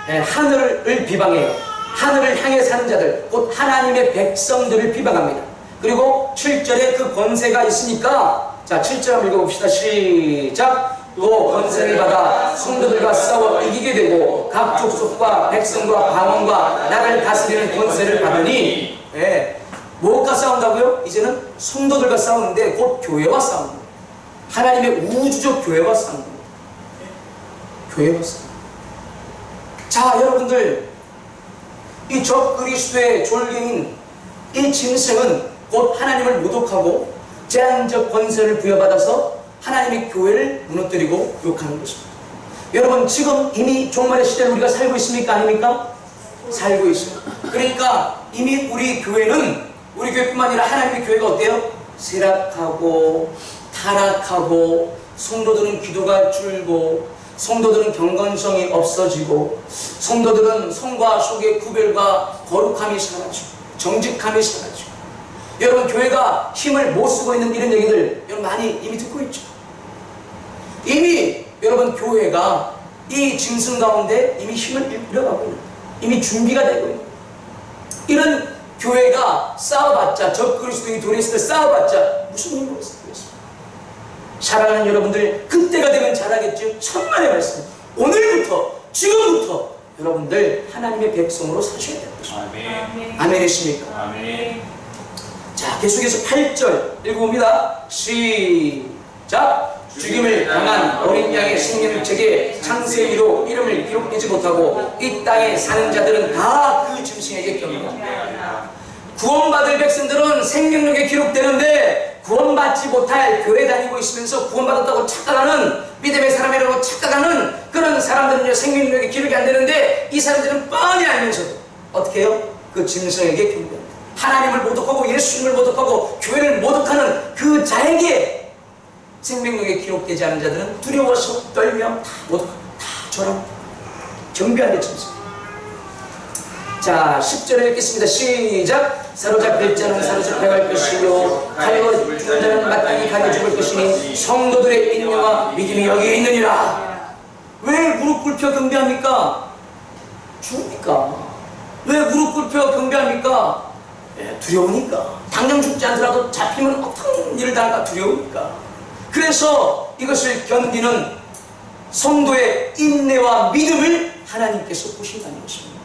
하늘을 비방해요. 하늘을 향해 사는 자들, 곧 하나님의 백성들을 비방합니다. 그리고 7절에 그 권세가 있으니까, 자, 7절 한번 읽어봅시다. 시작. 또 권세를 받아 성도들과 싸워 이기게 되고 각 족속과 백성과 방언과 나라를 다스리는 권세를 받으니, 예, 무엇과 싸운다고요? 이제는 성도들과 싸우는데 곧 교회와 싸우는 거예요. 하나님의 우주적 교회와 싸우는 거예요. 교회와 싸우는 거예요. 자, 여러분들, 이 적그리스도의 졸개인 이 짐승은 곧 하나님을 모독하고 제한적 권세를 부여받아서 하나님의 교회를 무너뜨리고 욕하는 것입니다. 여러분, 지금 이미 종말의 시대를 우리가 살고 있습니까? 아닙니까? 살고 있어요. 그러니까 이미 우리 교회는, 우리 교회뿐만 아니라 하나님의 교회가 어때요? 쇠락하고 타락하고 성도들은 기도가 줄고 성도들은 경건성이 없어지고 성도들은 성과 속의 구별과 거룩함이 사라지고 정직함이 사라지고, 여러분, 교회가 힘을 못 쓰고 있는 이런 얘기들 여러분 많이 이미 듣고 있죠. 이미 여러분 교회가 이 짐승 가운데 이미 힘을 잃어가고 있는, 이미 준비가 되고 있는 이런 교회가 싸워봤자, 적그리스도의 도리스를 싸워봤자 무슨 힘이 없습니다. 사랑하는 여러분들, 그때가 되면 잘하겠죠. 천만의 말씀, 오늘부터 지금부터 여러분들 하나님의 백성으로 사셔야 되는 것입니다. 아멘. 아멘이십니까? 아멘. 자, 계속해서 8절 읽어봅니다. 시작. 죽임을 당한 어린 양의 생명책에 창세기로 이름을 기록되지 못하고 이 땅에 사는 자들은 다 그 짐승에게 경배한다. 구원받을 백성들은 생명록에 기록되는데 구원받지 못할 교회 다니고 있으면서 구원받았다고 착각하는, 믿음의 사람이라고 착각하는 그런 사람들은요, 생명록에 기록이 안 되는데 이 사람들은 뻔히 알면서도 어떻게 해요? 그 짐승에게 경배합니다. 하나님을 모독하고 예수님을 모독하고 교회를 모독하는 그 자에게 생명록에 기록되지 않은 자들은 두려워서 떨며 다 모독하고 다 저랑 경배하게 짐승. 자, 10절에 읽겠습니다. 시작. 사로잡힐 자는 사로잡혀갈 것이요 칼로 죽은 자는 마땅히 가게 죽을 것이니 성도들의 인내와 믿음이 여기에 있느니라. 왜 무릎 꿇혀 경배합니까? 죽으니까. 왜 무릎 꿇혀 경배합니까? 두려우니까. 당장 죽지 않더라도 잡히면 어떤 일을 당할까 두려우니까. 그래서 이것을 견디는 성도의 인내와 믿음을 하나님께서 보신다는 것입니다.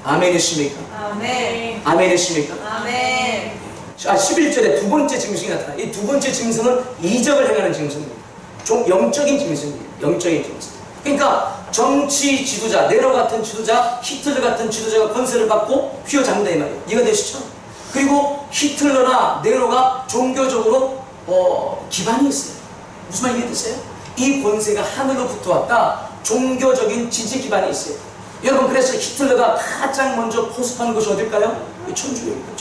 아멘이십니까? 아멘. 아멘이십니까? 아멘. 자, 11절에 두 번째 짐승이 나타나요. 이 두 번째 짐승은 이적을 행하는 짐승입니다. 좀 영적인 짐승이에요. 영적인 짐승. 그러니까 정치 지도자, 네로 같은 지도자, 히틀러 같은 지도자가 권세를 받고 휘어잡는다 이 말이에요. 이해가 되시죠? 그리고 히틀러나 네로가 종교적으로 기반이 있어요. 무슨 말 이해되세요? 이 권세가 하늘로부터 왔다. 종교적인 지지 기반이 있어요. 여러분, 그래서 히틀러가 가장 먼저 포섭한 곳이 어딜까요? 천주교입니다.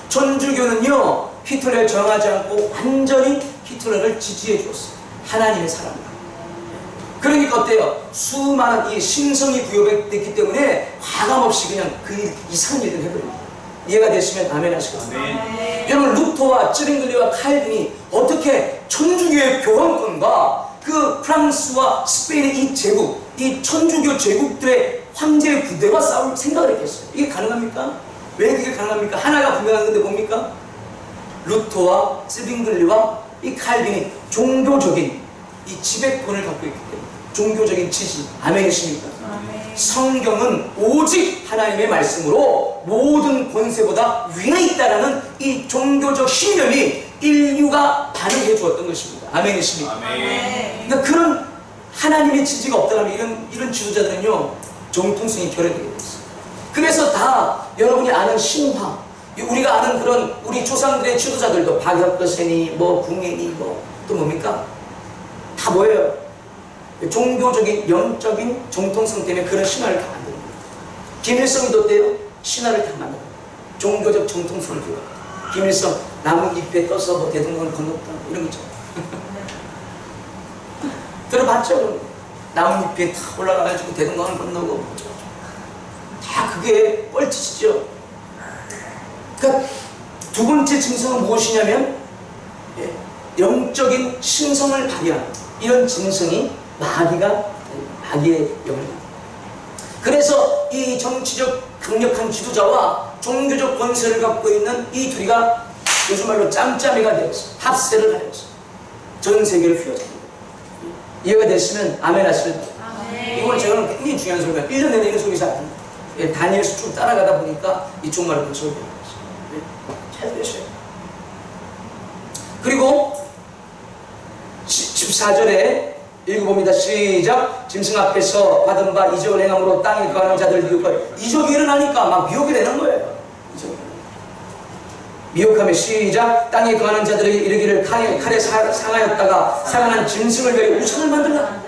천주교는요, 히틀러를 정하지 않고 완전히 히틀러를 지지해 주었어요. 하나님의 사람이다. 그러니까 어때요? 수많은 이 신성이 부여됐기 때문에 과감없이 그냥 그 이상한 일을 해버립니다. 이해가 되시면 아멘 하시겠습니다. 여러분, 루터와 쯔링글리와 칼빈이 어떻게 천주교의 교황권과 그 프랑스와 스페인의 이 제국, 이 천주교 제국들의 황제의 군대와 싸울 생각을 했겠어요? 이게 가능합니까? 왜 그게 가능합니까? 하나가 분명한 건데 뭡니까? 루터와 쯔링글리와 이 칼빈이 종교적인 이 지배권을 갖고 있기 때문에, 종교적인 지지. 아멘이십니까? 성경은 오직 하나님의 말씀으로 모든 권세보다 위에 있다라는 이 종교적 신념이 인류가 반응해 주었던 것입니다. 아멘이십니까? 아멘. 그러니까 그런 하나님의 지지가 없다면 이런 지도자들은요, 정통성이 결여되게 됐어요. 그래서 다 여러분이 아는 신화, 우리가 아는 그런 우리 조상들의 지도자들도 박혁거세니, 궁예니, 또 뭡니까? 다 뭐예요? 종교적인 영적인 정통성 때문에 그런 신화를 다 만드는 거예요. 김일성도 어때요? 신화를 다 만들어요. 종교적 정통성을 줘요. 김일성 나무 잎에 떠서 대동강을 건넜다 이런 거죠. 들어봤죠? 나무 잎에 탁 올라가가지고 대동강을 건너고 다 그게 뻘짓이죠. 그러니까 두 번째 짐승은 무엇이냐면 영적인 신성을 발휘하는 이런 짐승이 마귀의 영을. 그래서 이 정치적 강력한 지도자와 종교적 권세를 갖고 있는 이 둘이가 요즘 말로 짬짬이가 되어서 합세를 하여서 전 세계를 휘어잡는 거예요. 이해가 됐으면 아멘 하시길 바랍니다. 아멘. 이거는 제가 굉장히 중요한 설교예요. 1년 내내 이런 설교 잘 안 해요. 예, 다니엘서 쭉 따라가다 보니까 이쪽 말을 그 설교를 했어요. 예, 잘 되셔요. 그리고 14절에 읽어봅니다. 시작. 짐승 앞에서 받은 바 이적을 행함으로 땅에 거하는 자들 미혹하여. 이적이 일어나니까 막 미혹이 되는 거예요. 미혹하며 시작. 땅에 거하는 자들에게 이르기를 칼에 상하였다가 상한 짐승을 위하여 우상을 만들라.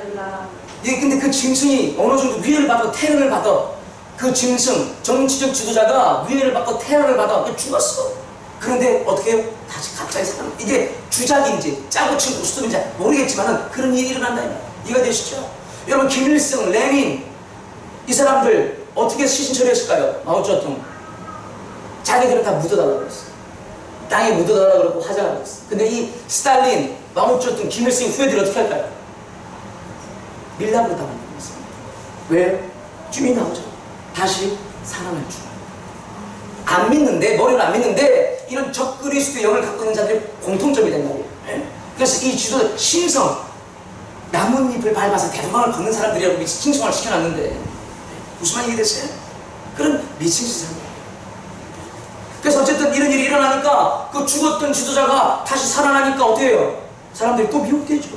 예, 근데 그 짐승이 어느 정도 위해를 받고 테러를 받아. 그 짐승, 정치적 지도자가 위해를 받고 테러를 받아. 죽었어. 그런데 어떻게 해요? 다시 갑자기 살아나. 이게 주작인지 짜고 친 고스톱인지 모르겠지만 그런 일이 일어난다. 이해가 되시죠? 여러분, 김일성, 레닌 이 사람들 어떻게 시신 처리했을까요? 마오쩌둥 자기들은 다 묻어달라고 그랬어. 땅에 묻어달라고 그러고 화장하고 그랬어. 근데 이 스탈린, 마오쩌둥, 김일성 후예들이 어떻게 할까요? 밀랍으로 다 만들었습니다. 왜요? 쯤이 나오죠. 다시 살아날 줄. 안 믿는데, 머리를 안 믿는데 이런 적그리스도의 영을 갖고 있는 자들이 공통점이 된다고. 그래서 이 지도 신성, 나뭇잎을 밟아서 대도망을 걷는 사람들이라고 신성을 시켜놨는데 무슨 말이 됐어요? 그런 미친 짓을 합니다. 그래서 어쨌든 이런 일이 일어나니까 그 죽었던 지도자가 다시 살아나니까 어떻게 해요? 사람들이 또 미혹되죠.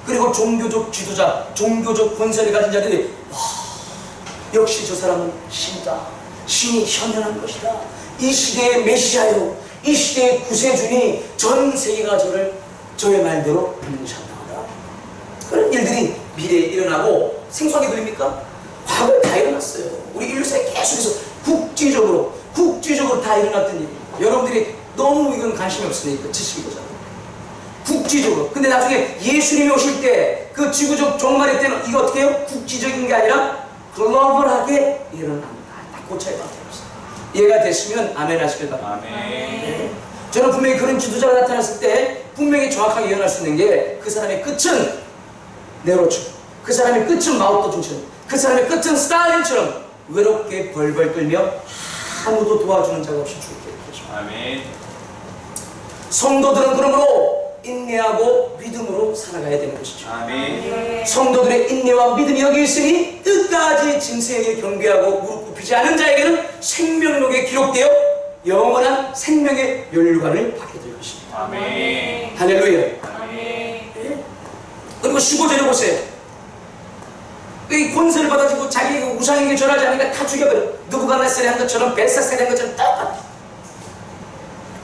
그리고 종교적 지도자, 종교적 권세를 가진 자들이 와, 역시 저 사람은 신이다. 신이 현현한 것이다. 이 시대의 메시아요. 이 시대의 구세주니 전 세계가 저의 말대로 믿으셨다. 그런 일들이 미래에 일어나고 생소하게 들립니까? 과거에 다 일어났어요. 우리 인류사에 계속해서 국지적으로 다 일어났던 일이에요. 여러분들이 너무 이건 관심이 없으니까 지식이 보잖아요. 국지적으로. 근데 나중에 예수님이 오실 때 그 지구적 종말의 때는 이거 어떻게 해요? 국지적인 게 아니라 글로벌하게 일어납니다. 딱 그 차이밖에 없어요. 이해가 됐으면 아멘 하시길 바랍니다. 아멘. 저는 분명히 그런 지도자가 나타났을 때 분명히 정확하게 예언할 수 있는 게 그 사람의 끝은 네로처럼, 그 사람의 끝은 마오쩌둥처럼, 그 사람의 끝은 스탈린처럼 외롭게 벌벌 떨며 아무도 도와주는 자가 없이 죽게 되죠. 아멘. 성도들은 그러므로 인내하고 믿음으로 살아가야 되는 것이죠. 아멘. 성도들의 인내와 믿음이 여기 있으니 끝까지 짐승에게 경배하고 무릎 굽히지 않은 자에게는 생명록에 기록되어 영원한 생명의 면류관을 받게 될 것입니다. 아멘. 할렐루야. 아멘. 그리고 15절에 보세요. 이 권세를 받아주고 자기 우상에게 절하지 않으니까 다 죽여버려. 느부갓네살이 한 것처럼 벨사살이 한 것처럼 똑같아.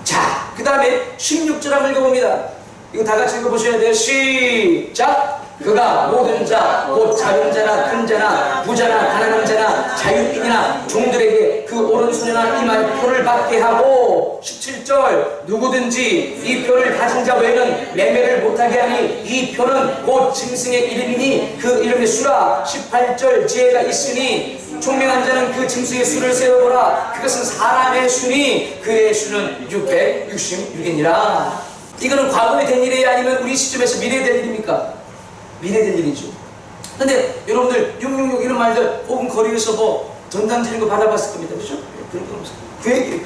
자, 그 다음에 16절 한번 읽어봅니다. 이거 다 같이 읽어보셔야 돼요. 시작! 그가 모든 자, 곧 작은 자나 큰 자나 부자나 가난한 자나 자유인이나 종들에게 그 오른손이나 이마에 표를 받게 하고 17절 누구든지 이 표를 가진 자 외에는 매매를 못하게 하니 이 표는 곧 짐승의 이름이니 그 이름의 수라. 18절 지혜가 있으니 총명한 자는 그 짐승의 수를 세어보라. 그것은 사람의 수니 그의 수는 666이니라. 이거는 과거에 된 일이 아니면 우리 시점에서 미래에 될 일입니까? 미래에 될 일이죠. 근데 여러분들 666 이런 말들 혹은 거리에서 뭐 전단 드린 거 받아봤을 겁니다. 그죠? 그런 거 없어요. 그 얘기예요.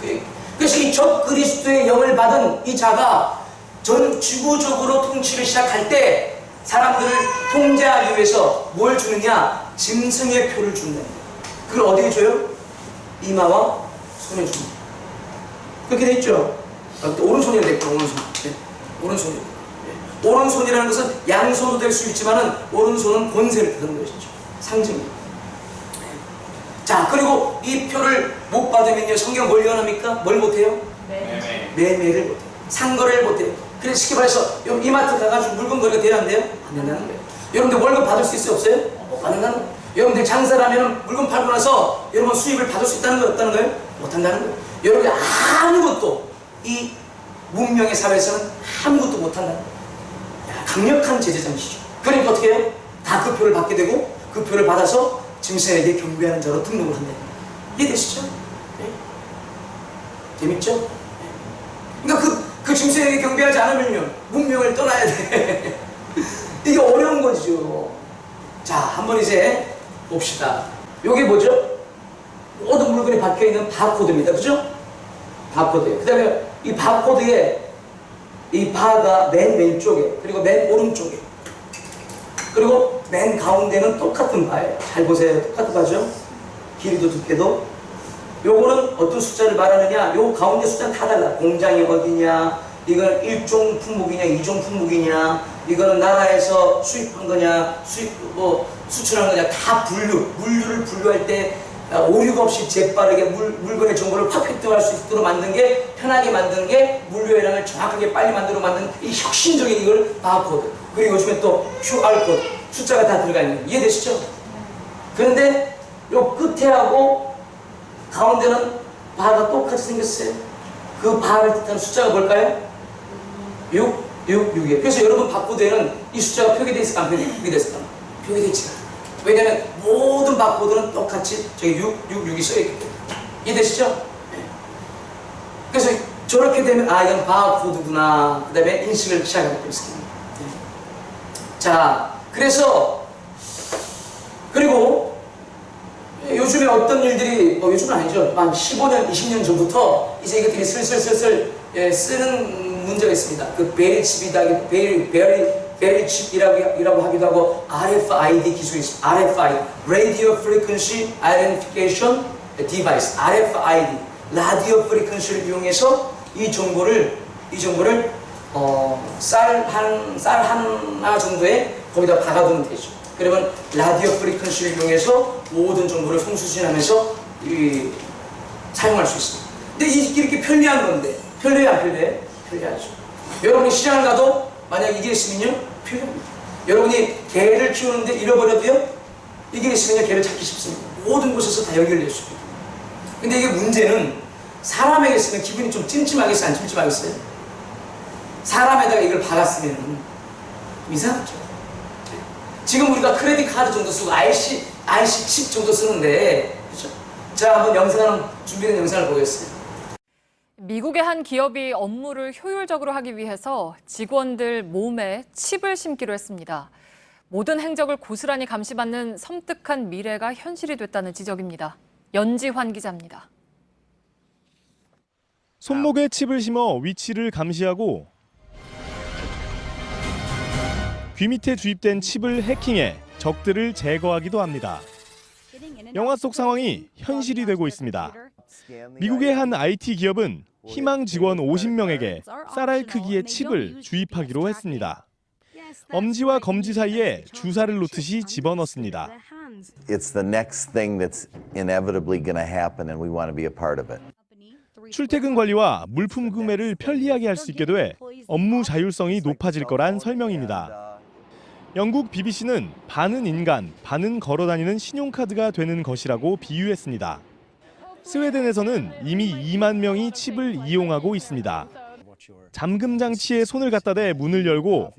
그 얘기. 그래서 이 적 그리스도의 영을 받은 이 자가 전 지구적으로 통치를 시작할 때 사람들을 통제하기 위해서 뭘 주느냐? 짐승의 표를 준다. 그걸 어디에 줘요? 이마와 손에 줍니다. 그렇게 돼 있죠? 오른손이라 됐고, 오른손. 네. 오른손이요. 네. 오른손이라는 것은 양손도 될 수 있지만은 오른손은 권세를 뜻하는 것이죠. 상징입니다. 네. 자, 그리고 이 표를 못 받으면요, 성경 뭘 예언합니까? 뭘 못해요? 매매를 못해요. 상거래를 못해요. 그래서 쉽게 말해서 이마트 가가지고 물건 거래가 돼야 한대요? 안 된다는 거예요. 여러분들 월급 받을 수 있어요? 없어요? 못 받는다는 거예요. 여러분들 장사를 하면 물건 팔고 나서 여러분 수입을 받을 수 있다는 거예요? 없다는 거예요? 못 한다는 거예요. 여러분들 아무것도 이 문명의 사회에서는 아무것도 못한다는 거예요. 강력한 제재장치죠. 그러니까 어떻게 해요? 다 그 표를 받게 되고 그 표를 받아서 짐승에게 경배하는 자로 등록을 한다는 거예요. 이해되시죠? 네? 재밌죠? 네. 그러니까 그 짐승에게 경배하지 않으면요 문명을 떠나야 돼. 이게 어려운 거죠. 자, 한번 이제 봅시다. 이게 뭐죠? 모든 물건이 박혀있는 바코드입니다. 그죠? 바코드예요. 그 다음에 이 바코드에 이 바가 맨 왼쪽에 그리고 맨 오른쪽에 그리고 맨 가운데는 똑같은 바예요. 잘 보세요. 똑같은 바죠. 길이도 두께도. 요거는 어떤 숫자를 말하느냐? 요 가운데 숫자는 다 달라. 공장이 어디냐? 이건 1종 품목이냐? 2종 품목이냐? 이거는 나라에서 수입한 거냐? 수출한 거냐? 다 물류를 분류할 때 오류가 없이 재빠르게 물건의 정보를 확 획득할 수 있도록 만든 게, 편하게 만든 게, 물류회랑을 정확하게 빨리 만들어 만든 이 혁신적인 이걸 바코드. 그리고 요즘에 또 QR코드. 숫자가 다 들어가 있는 거. 이해되시죠? 그런데 요 끝에하고 가운데는 바가 똑같이 생겼어요. 그 바를 뜻하는 숫자가 뭘까요? 6, 6이에요. 그래서 여러분 바코드에는 이 숫자가 표기되어 있을까? 안 표기되어 있을까? 표기되어 있지 않아요. 왜냐면 모든 바코드는 똑같이 저기 666이 써있기 때문에. 이해되시죠? 네. 그래서 저렇게 되면 이건 바코드구나. 그 다음에 인식을 시작하게 되겠습니다. 네. 자, 그래서 그리고 요즘에 어떤 일들이, 요즘은 아니죠. 한 15년, 20년 전부터 이제 이것들이 슬슬 쓰는 문제가 있습니다. 그 베리칩이라고 하기도 하고 RFID 기술이 있습니다. RFID, Radio Frequency Identification Device, RFID, 라디오 프리퀀시를 이용해서 이 정보를 쌀 하나 정도에 거기다 박아두면 되죠. 그러면 라디오 프리퀀시를 이용해서 모든 정보를 송수신하면서 사용할 수 있습니다. 근데 이렇게 편리한 건데, 편리해 안 편리해? 편리하죠. 여러분이 시장을 가도 만약 이게 있으면요, 편리합니다. 여러분이 개를 키우는데 잃어버려도요, 이게 있으면요, 개를 찾기 쉽습니다. 모든 곳에서 다 연결될 수 있거든요. 근데 이게 문제는 사람에게 있으면 기분이 좀 찜찜하겠어요? 안 찜찜하겠어요? 사람에다가 이걸 박았으면 좀 이상하죠. 지금 우리가 크레딧 카드 정도 쓰고 IC 칩 정도 쓰는데, 그렇죠? 자, 한번 영상, 준비된 영상을 보겠어요. 미국의 한 기업이 업무를 효율적으로 하기 위해서 직원들 몸에 칩을 심기로 했습니다. 모든 행적을 고스란히 감시받는 섬뜩한 미래가 현실이 됐다는 지적입니다. 연지환 기자입니다. 손목에 칩을 심어 위치를 감시하고 귀 밑에 주입된 칩을 해킹해 적들을 제거하기도 합니다. 영화 속 상황이 현실이 되고 있습니다. 미국의 한 IT 기업은 희망 직원 50명에게 쌀알 크기의 칩을 주입하기로 했습니다. 엄지와 검지 사이에 주사를 놓듯이 집어넣습니다. It's the next thing that's inevitably going to happen and we want to be a part of it. 출퇴근 관리와 물품 구매를 편리하게 할 수 있게 돼 업무 자율성이 높아질 거란 설명입니다. 영국 BBC는 반은 인간, 반은 걸어다니는 신용카드가 되는 것이라고 비유했습니다. 스웨덴에서는 이미 2만 명이 칩을 이용하고 있습니다. 잠금 장치에 손을 갖다 대 문을 열고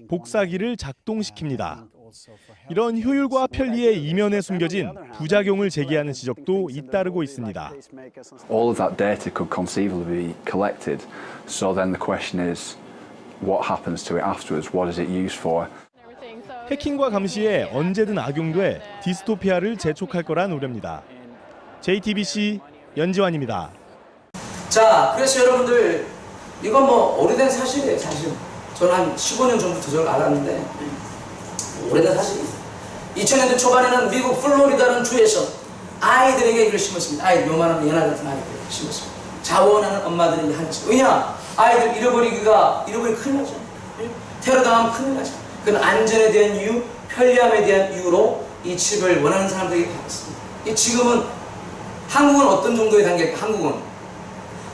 복사기를 작동시킵니다. 이런 효율과 편리의 이면에 숨겨진 부작용을 제기하는 지적도 잇따르고 있습니다. All of that data could conceivably be collected. So then the question is, what happens to it afterwards? What is it used for? 해킹과 감시에 언제든 악용돼 디스토피아를 재촉할 거란 우려입니다. JTBC 연지환입니다. 자, 그래서 여러분들, 이건 오래된 사실이에요, 사실. 저는 한 15년 전부터 저를 알았는데, 오래된 사실이에요. 2000년대 초반에는 미국 플로리다라는 주에서 아이들에게 이걸 심었습니다. 아이들, 요만한 연화 같은 아이들 심었습니다. 자원하는 엄마들이 한지. 왜냐? 아이들 잃어버리면 큰일 나죠. 테러당하면 큰일 나죠. 그건 안전에 대한 이유, 편리함에 대한 이유로 이 칩을 원하는 사람들에게 받았습니다. 지금은 한국은 어떤 정도의 단계일까?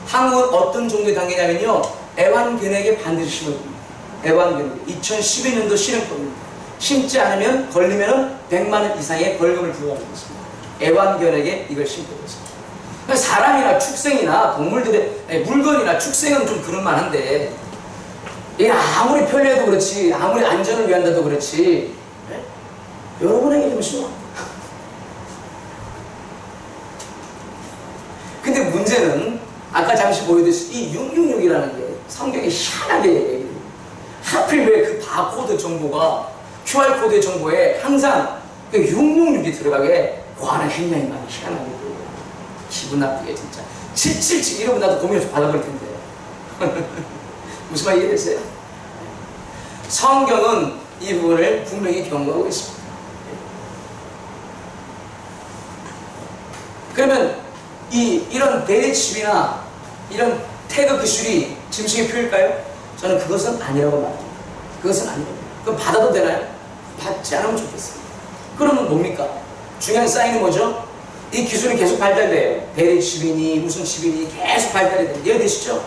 한국은 어떤 정도의 단계냐면요, 애완견에게 반드시 심어야 됩니다. 애완견 2012년도 실행법입니다. 심지 않으면 걸리면 100만 원 이상의 벌금을 부과하고 있습니다. 애완견에게 이걸 심고 있습니다. 사람이나 축생이나 동물들의 물건이나 축생은 좀 그런 만한데, 이게 아무리 편리해도 그렇지, 아무리 안전을 위한다도 그렇지, 여러분에게 좀 심어. 근데 문제는 아까 잠시 보여드렸듯이 이 666이라는 게 성경이 희한하게 얘기해요. 하필 왜 그 바코드 정보가 QR코드의 정보에 항상 그 666이 들어가게 하는 행량이 많이 희한하게 보여요. 기분 나쁘게 진짜. 777 이러면 나도 고민해서 받아버릴 텐데. 무슨 말 이해되세요? 성경은 이 부분을 분명히 경고하고 있습니다. 그러면 이런 대리칩이나 이런 태그 기술이 짐승의 표일까요? 저는 그것은 아니라고 말합니다. 그것은 아니에요. 그럼 받아도 되나요? 받지 않으면 좋겠어요. 그러면 뭡니까? 중요한 사인은 뭐죠? 이 기술이 계속 발달돼요. 대리칩이니 무슨 칩이니 계속 발달이 돼요. 이해되시죠?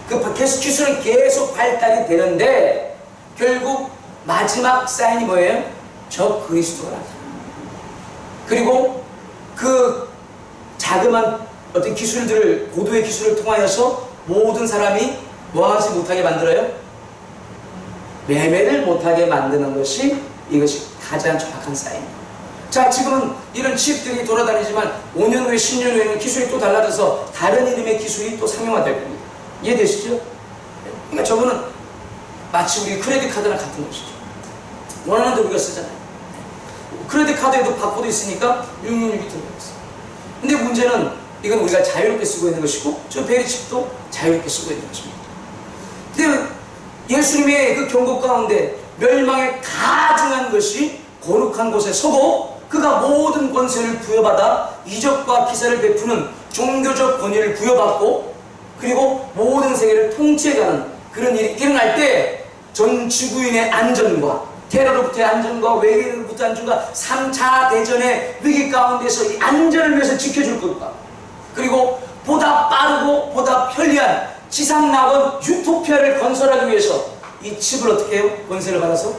그 기술은 계속 발달이 되는데 결국 마지막 사인이 뭐예요? 저 그리스도가 나타납니다. 그리고 그 자그마한 어떤 기술들을, 고도의 기술을 통하여서 모든 사람이 뭐하지 못하게 만들어요? 매매를 못하게 만드는 것이 이것이 가장 정확한 사인입니다. 자, 지금은 이런 칩들이 돌아다니지만 5년 후에 10년 후에는 기술이 또 달라져서 다른 이름의 기술이 또 상용화될 겁니다. 이해되시죠? 그러니까 저거는 마치 우리 크레딧 카드랑 같은 것이죠. 원하는 대로 우리가 쓰잖아요. 크레딧 카드에도 바코드 있으니까 666이 들어있어요. 근데 문제는 이건 우리가 자유롭게 쓰고 있는 것이고 저 베리칩도 자유롭게 쓰고 있는 것입니다. 근데 예수님의 그 경고 가운데 멸망에 가증한 것이 거룩한 곳에 서고 그가 모든 권세를 부여받아 이적과 기사를 베푸는 종교적 권위를 부여받고 그리고 모든 세계를 통치해가는 그런 일이 일어날 때 전 지구인의 안전과 테러로부터의 안전과 외계인으로부터의 안전과 3차 대전의 위기 가운데서 이 안전을 위해서 지켜줄 것과 그리고 보다 빠르고 보다 편리한 지상낙원 유토피아를 건설하기 위해서 이 칩을 어떻게 해요? 권세를 받아서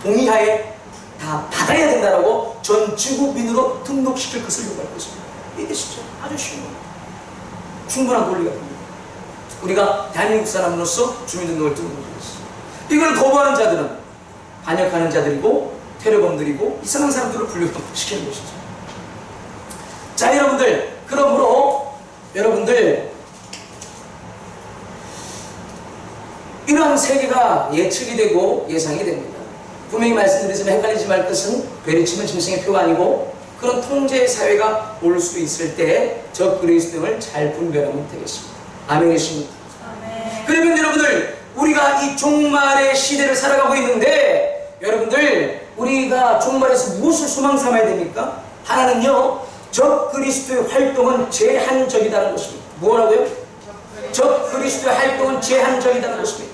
동의하에 다 받아야 된다라고 전 지구민으로 등록시킬 것을 요구할 것입니다. 이해되시죠? 아주 쉬운 겁니다. 충분한 논리가 됩니다. 우리가 대한민국 사람으로서 주민등록을 등록하겠습니다. 이걸 거부하는 자들은 반역하는 자들이고 테러범들이고 이상한 사람들을 분류시키는 것이죠. 자, 여러분들, 그러므로 여러분들 이러한 세계가 예측이 되고 예상이 됩니다. 분명히 말씀드리지만 헷갈리지 말 것은 베리칩은 짐승의 표가 아니고 그런 통제 사회가 올 수 있을 때 저 그리스도를 잘 분별하면 되겠습니다. 아멘이십니까? 아멘. 그러면 여러분들 우리가 이 종말의 시대를 살아가고 있는데 여러분들 우리가 종말에서 무엇을 소망 삼아야 됩니까? 하나는요, 적 그리스도의 활동은 제한적이다는 것입니다. 뭐라고요? 적 그리스도의 활동은 제한적이다는 것입니다.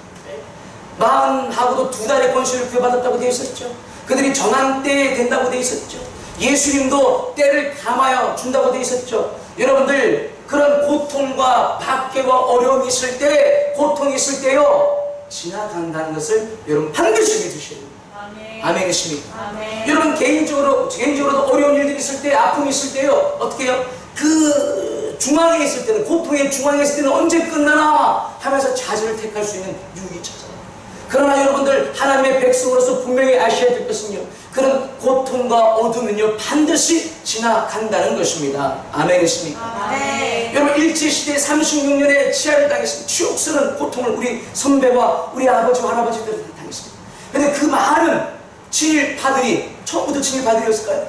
마흔하고도 2달의 권세를 부여받았다고 되어 있었죠. 그들이 정한 때에 된다고 되어 있었죠. 예수님도 때를 감하여 준다고 되어 있었죠. 여러분들 그런 고통과 박해와 어려움이 있을 때, 고통이 있을 때요, 지나간다는 것을 여러분 반드시 믿으셔야 됩니다. 아멘. 아멘이십니까? 아멘. 여러분 개인적으로도 어려운 일들이 있을 때, 아픔이 있을 때요, 어떻게 해요? 그 중앙에 있을 때는, 고통의 중앙에 있을 때는 언제 끝나나 하면서 자질을 택할 수 있는 유익이 찾아요. 그러나 여러분들 하나님의 백성으로서 분명히 아셔야 될 것은요, 그런 고통과 어둠은요 반드시 지나간다는 것입니다. 아멘이십니까? 아멘. 여러분 일제시대에 36년의 치하를 당했습니다. 치욕스러운 고통을 우리 선배와 우리 아버지와 할아버지들이 당했습니다. 그런데 그 많은 친일파들이 처음부터 친일파들이었을까요?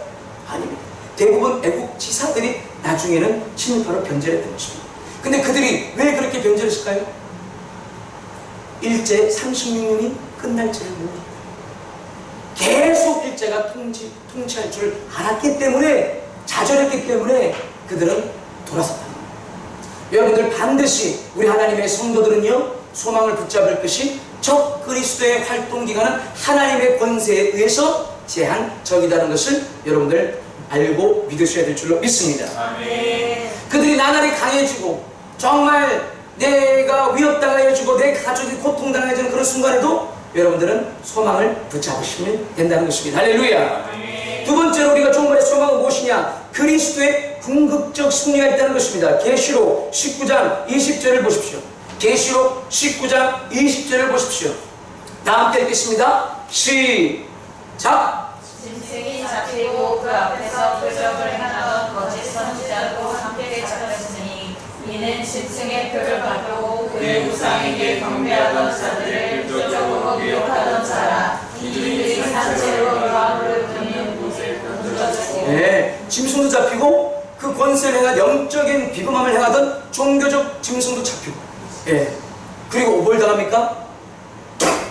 아닙니다. 대부분 애국 지사들이 나중에는 친일파로 변절했던 것입니다. 근데 그들이 왜 그렇게 변절했을까요? 일제 36년이 끝날 줄을 모르고 계속 일제가 통치할 줄 알았기 때문에, 좌절했기 때문에 그들은 돌아섰다. 여러분들 반드시 우리 하나님의 성도들은요, 소망을 붙잡을 것이 적 그리스도의 활동 기간은 하나님의 권세에 의해서 제한적이라는 것을 여러분들 알고 믿으셔야 될 줄로 믿습니다. 아멘. 그들이 나날이 강해지고 정말 내가 위협당해지고 내 가족이 고통당해지는 그런 순간에도 여러분들은 소망을 붙잡으시면 된다는 것입니다. 할렐루야. 두 번째로 우리가 종말의 소망은 무엇이냐? 그리스도의 궁극적 승리가 있다는 것입니다. 계시록 19장 20절을 보십시오. 계시록 19장 20절을 보십시오. 다 함께 읽겠습니다. 시작. 짐승이 잡히고 그 앞에서 표적을 행하던 거짓 선지자도 함께 잡혔으니 이는 짐승의 표를 받고 그의 우상에게 경배하던 자들을 표적으로 미혹하던 자라. 이들이 산채로 여호와를 부르는 곳을 던져주고 네, 짐승도 잡히고 그 권세를 행한 영적인 비범함을 행하던 종교적 짐승도 잡히고, 예, 그리고 뭘 당합니까?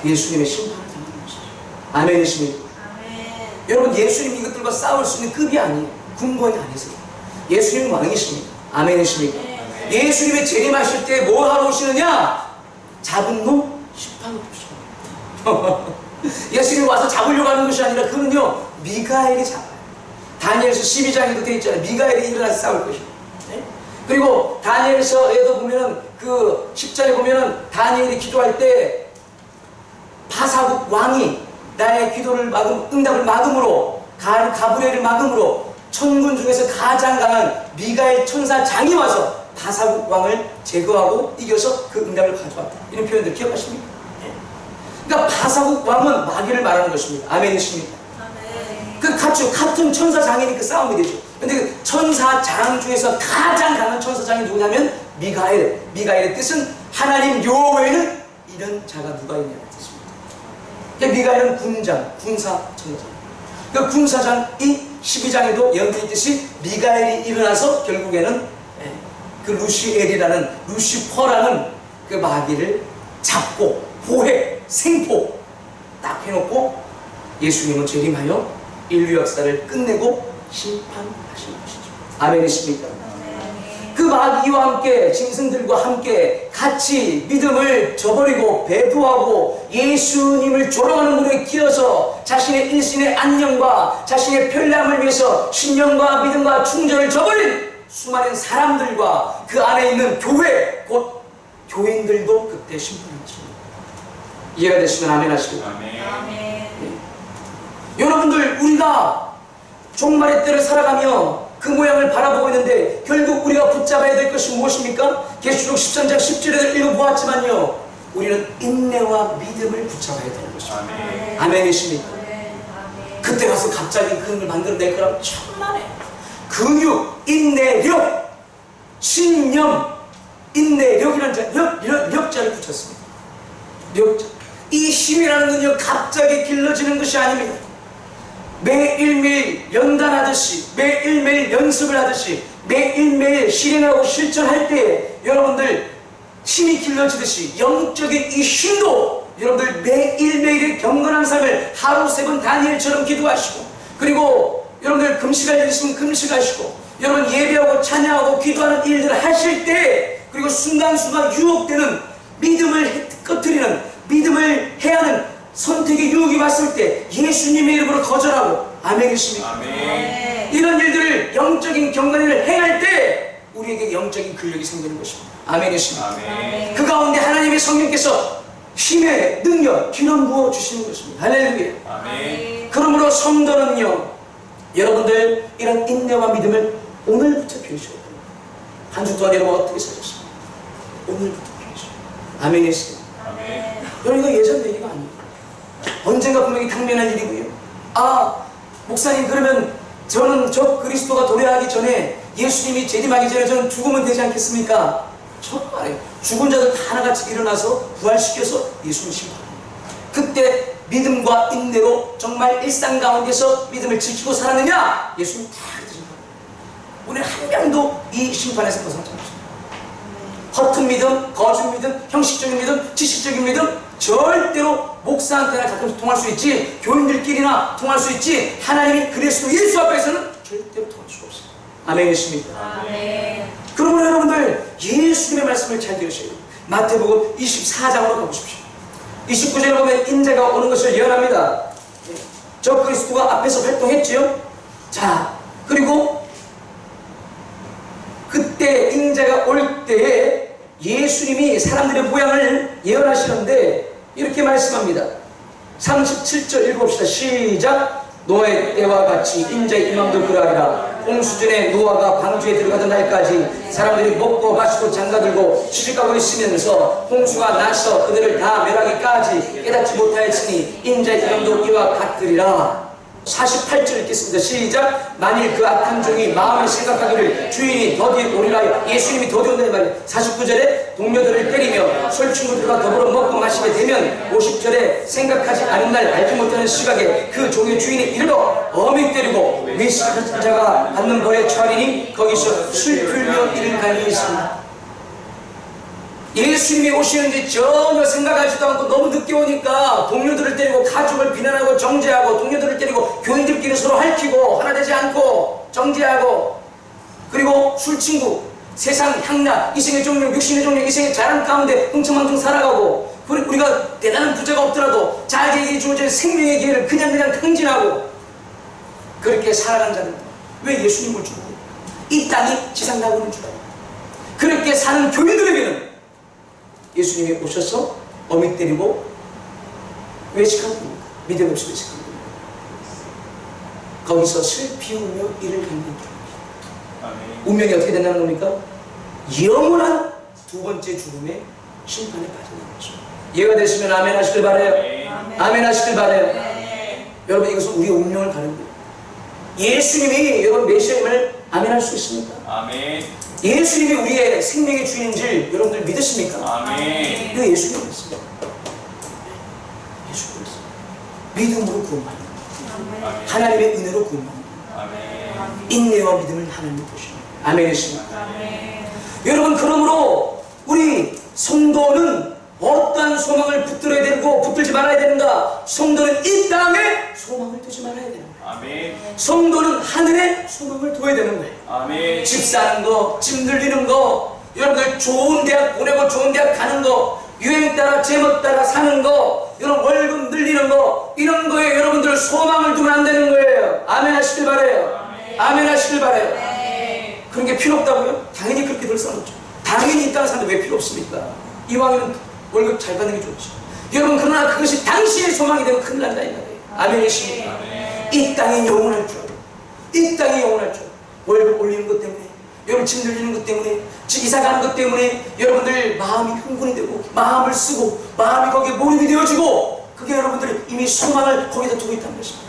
예수님의 심판을 당하는 것이죠. 아멘이십니까? 여러분, 예수님 이것들과 싸울 수 있는 급이 아니에요. 군번이 아니세요. 예수님은 왕이십니다. 아멘이십니까? 예수님이 재림하실 때 뭐 하러 오시느냐? 잡은 놈 심판으로 오시고. 예수님이 와서 잡으려고 하는 것이 아니라 그는요, 미가엘이 잡아요. 다니엘서 12장에도 되어 있잖아요. 미가엘이 일어나서 싸울 것이고. 네? 그리고 다니엘서에도 보면은 그 10장에 보면은 다니엘이 기도할 때 바사국 왕이 나의 기도를 응답을 막음으로, 가브리엘을 막음으로 천군 중에서 가장 강한 미가엘 천사장이 와서 바사국 왕을 제거하고 이겨서 그 응답을 가져왔다. 이런 표현들 기억하십니까? 네. 그러니까 바사국 왕은 마귀를 말하는 것입니다. 아멘이십니까? 그 같은 천사장이니까 싸움이 되죠. 근데 그 천사장 중에서 가장 강한 천사장이 누구냐면 미가엘. 미가엘의 뜻은 하나님 여호와에는 이런 자가 누가 있냐는 뜻입니다. 그러니까 미가엘은 군장, 군사 천사장. 그 군사장이 12장에도 연기했듯이 미가엘이 일어나서 결국에는 그 루시퍼라는 그 마귀를 잡고 보해, 생포 딱 해놓고 예수님은 재림하여 인류 역사를 끝내고 심판하시는 것이죠. 아멘이십니까? 그 마귀와 함께 짐승들과 함께 같이 믿음을 저버리고 배도하고 예수님을 조롱하는 물에 끼어서 자신의 일신의 안녕과 자신의 편리함을 위해서 신령과 믿음과 충전을 저버린 수많은 사람들과 그 안에 있는 교회, 곧 교인들도 그때 심판하십니다. 이해가 되시면 아멘 하시고. 네. 여러분들, 우리가 종말의 때를 살아가며 그 모양을 바라보고 있는데 결국 우리가 붙잡아야 될 것이 무엇입니까? 계시록 13장 10절을 읽어보았지만요, 우리는 인내와 믿음을 붙잡아야 되는 것입니다. 아멘이십니까? 그때 가서 갑자기 그런 걸 만들어낼 거라면 천만에 근육, 인내력, 신념, 인내력이라는 력자를 붙였습니다. 력자. 이 힘이라는 건요, 갑자기 길러지는 것이 아닙니다. 매일매일 연단하듯이, 매일매일 연습을 하듯이, 매일매일 실행하고 실천할 때 여러분들 힘이 길러지듯이 영적인 이 힘도 여러분들 매일매일의 경건한 삶을 하루 3번 다니엘처럼 기도하시고, 그리고 여러분들 금식할 일 있으면 금식하시고, 여러분 예배하고 찬양하고 기도하는 일들을 하실 때, 그리고 순간순간 유혹되는 믿음을 꺼뜨리는, 믿음을 해야 하는 선택의 유혹이 왔을 때 예수님의 이름으로 거절하고, 아멘이십니까? 아멘. 이런 일들을, 영적인 경건을 행할 때 우리에게 영적인 근력이 생기는 것입니다. 아멘이십니까? 아멘. 그 가운데 하나님의 성령께서 힘의 능력, 기름 부어 주시는 것입니다. 할렐루야. 아멘. 그러므로 성도는요, 여러분들 이런 인내와 믿음을 오늘부터 배우셔야 됩니다. 한 주 동안 여러분 어떻게 사셨습니까? 오늘부터 배우셔야 됩니다. 아멘이십니까? 아멘. 여러분, 이거 예전 얘기가 아닙니다. 언젠가 분명히 당면할 일이고요. 아, 목사님, 그러면 저는 저 그리스도가 도래하기 전에, 예수님이 재림하기 전에 저는 죽으면 되지 않겠습니까? 정말요. 죽은 자들 다 하나같이 일어나서 부활시켜서 예수님 심판합니다. 그때 믿음과 인내로 정말 일상 가운데서 믿음을 지키고 살았느냐? 예수님 다 심판합니다. 오늘 한 명도 이 심판에서 벗어나지 않습니다. 허튼 믿음, 거짓 믿음, 형식적인 믿음, 지식적인 믿음, 절대로 목사한테나 가끔씩 통할 수 있지, 교인들끼리나 통할 수 있지, 하나님이 그리스도 예수 앞에서는 절대로 통할 수가 없습니다. 아멘이십니까? 아멘. 그러므로 여러분들 예수님의 말씀을 잘 들으셔야 돼요. 마태복음 24장으로 가보십시오. 29절에 보면 인자가 오는 것을 예언합니다. 저 그리스도가 앞에서 활동했지요. 자, 그리고 그때 인자가 올 때에 예수님이 사람들의 모양을 예언하시는데 이렇게 말씀합니다. 37절 읽어봅시다. 시작. 노아의 때와 같이 인자의 임함도 그러하리라. 홍수전에 노아가 방주에 들어가던 날까지 사람들이 먹고 마시고 장가들고 시집가고 있으면서 홍수가 나서 그들을 다 멸하기까지 깨닫지 못하였으니 인자의 임함도 이와 같으리라. 48절 읽겠습니다. 시작. 만일 그 악한 종이 마음에 생각하기를 주인이 더디에 오리라. 예수님이 더디 온다는 말이에요. 49절에 동료들을 때리며 술친구들과 더불어 먹고 마시게 되면 50절에 생각하지 않은 날 알지 못하는 시각에 그 종의 주인이 이르러 엄히 때리고 외식한 자가 받는 벌에 처하리니 거기서 슬플며 이를 갈리겠습니다. 예수님이 오시는지 전혀 생각하지도 않고 너무 늦게 오니까 동료들을 때리고 가족을 비난하고 정죄하고, 동료들을 때리고 교인들끼리 서로 핥히고 하나 되지 않고 정죄하고, 그리고 술친구, 세상 향락, 이생의 종력, 육신의 종력, 이생의 자랑 가운데 흥청망청 살아가고, 우리가 대단한 부자가 없더라도 자기에게 주어진 생명의 기회를 그냥 탕진하고 그렇게 살아가는 자들, 왜 예수님을 주고 이 땅이 지상나고는 줄 알아요. 그렇게 사는 교인들에게는 예수님이 오셔서 어미 때리고 외식하는 겁니다. 믿음 없이 외식하는 겁니다. 거기서 슬피 우며 이를 겪는 겁니다. 운명이 어떻게 된다는 겁니까? 영원한 두 번째 죽음의 심판에 빠져나는 거죠. 이해가 되시면 아멘 하시길 바라요. 아멘 하시길 바라요. 여러분, 이것은 우리의 운명을 가는 거예요. 예수님이 여러분 메시아임을 아멘 할 수 있습니까? 아멘. 예수님이 우리의 생명의 주인인지 여러분들 믿으십니까? 아멘. 이거 예수님이 그랬습니다. 예수님이 그랬습니다. 믿음으로 구원받는 거예요. 하나님의 은혜로 구원받는 거예요. 아멘. 인내와 믿음을 하나님이 보십니다. 아멘이십니까? 여러분, 그러므로 우리 성도는 어떠한 소망을 붙들어야 되고 붙들지 말아야 되는가? 성도는 이 땅에 소망을 두지 말아야 되는 거예요. 아멘. 성도는 하늘에 소망을 둬야 되는 거예요. 아멘. 집 사는 거, 집 늘리는 거, 여러분들 좋은 대학 보내고 좋은 대학 가는 거, 유행 따라 제목 따라 사는 거, 여러분 월급 늘리는 거, 이런 거에 여러분들 소망을 두면 안 되는 거예요. 아멘 하시길 바라요. 아멘 하시길 바라요. 그런 게 필요 없다고요? 당연히 그렇게 될 사람 없죠. 당연히 이 땅에 사는데 왜 필요 없습니까? 이왕이면 월급 잘 받는 게 좋지. 여러분, 그러나 그것이 당시의 소망이 되면 큰일 난다 이 말이에요. 아멘이십니까? 이 땅이 영원할 줄 알고, 이 땅이 영원할 줄 알고, 월급 올리는 것 때문에, 여러분 집 늘리는 것 때문에, 이사 가는 것 때문에 여러분들 마음이 흥분이 되고 마음을 쓰고 마음이 거기에 몰입이 되어지고, 그게 여러분들이 이미 소망을 거기다 두고 있다는 것입니다.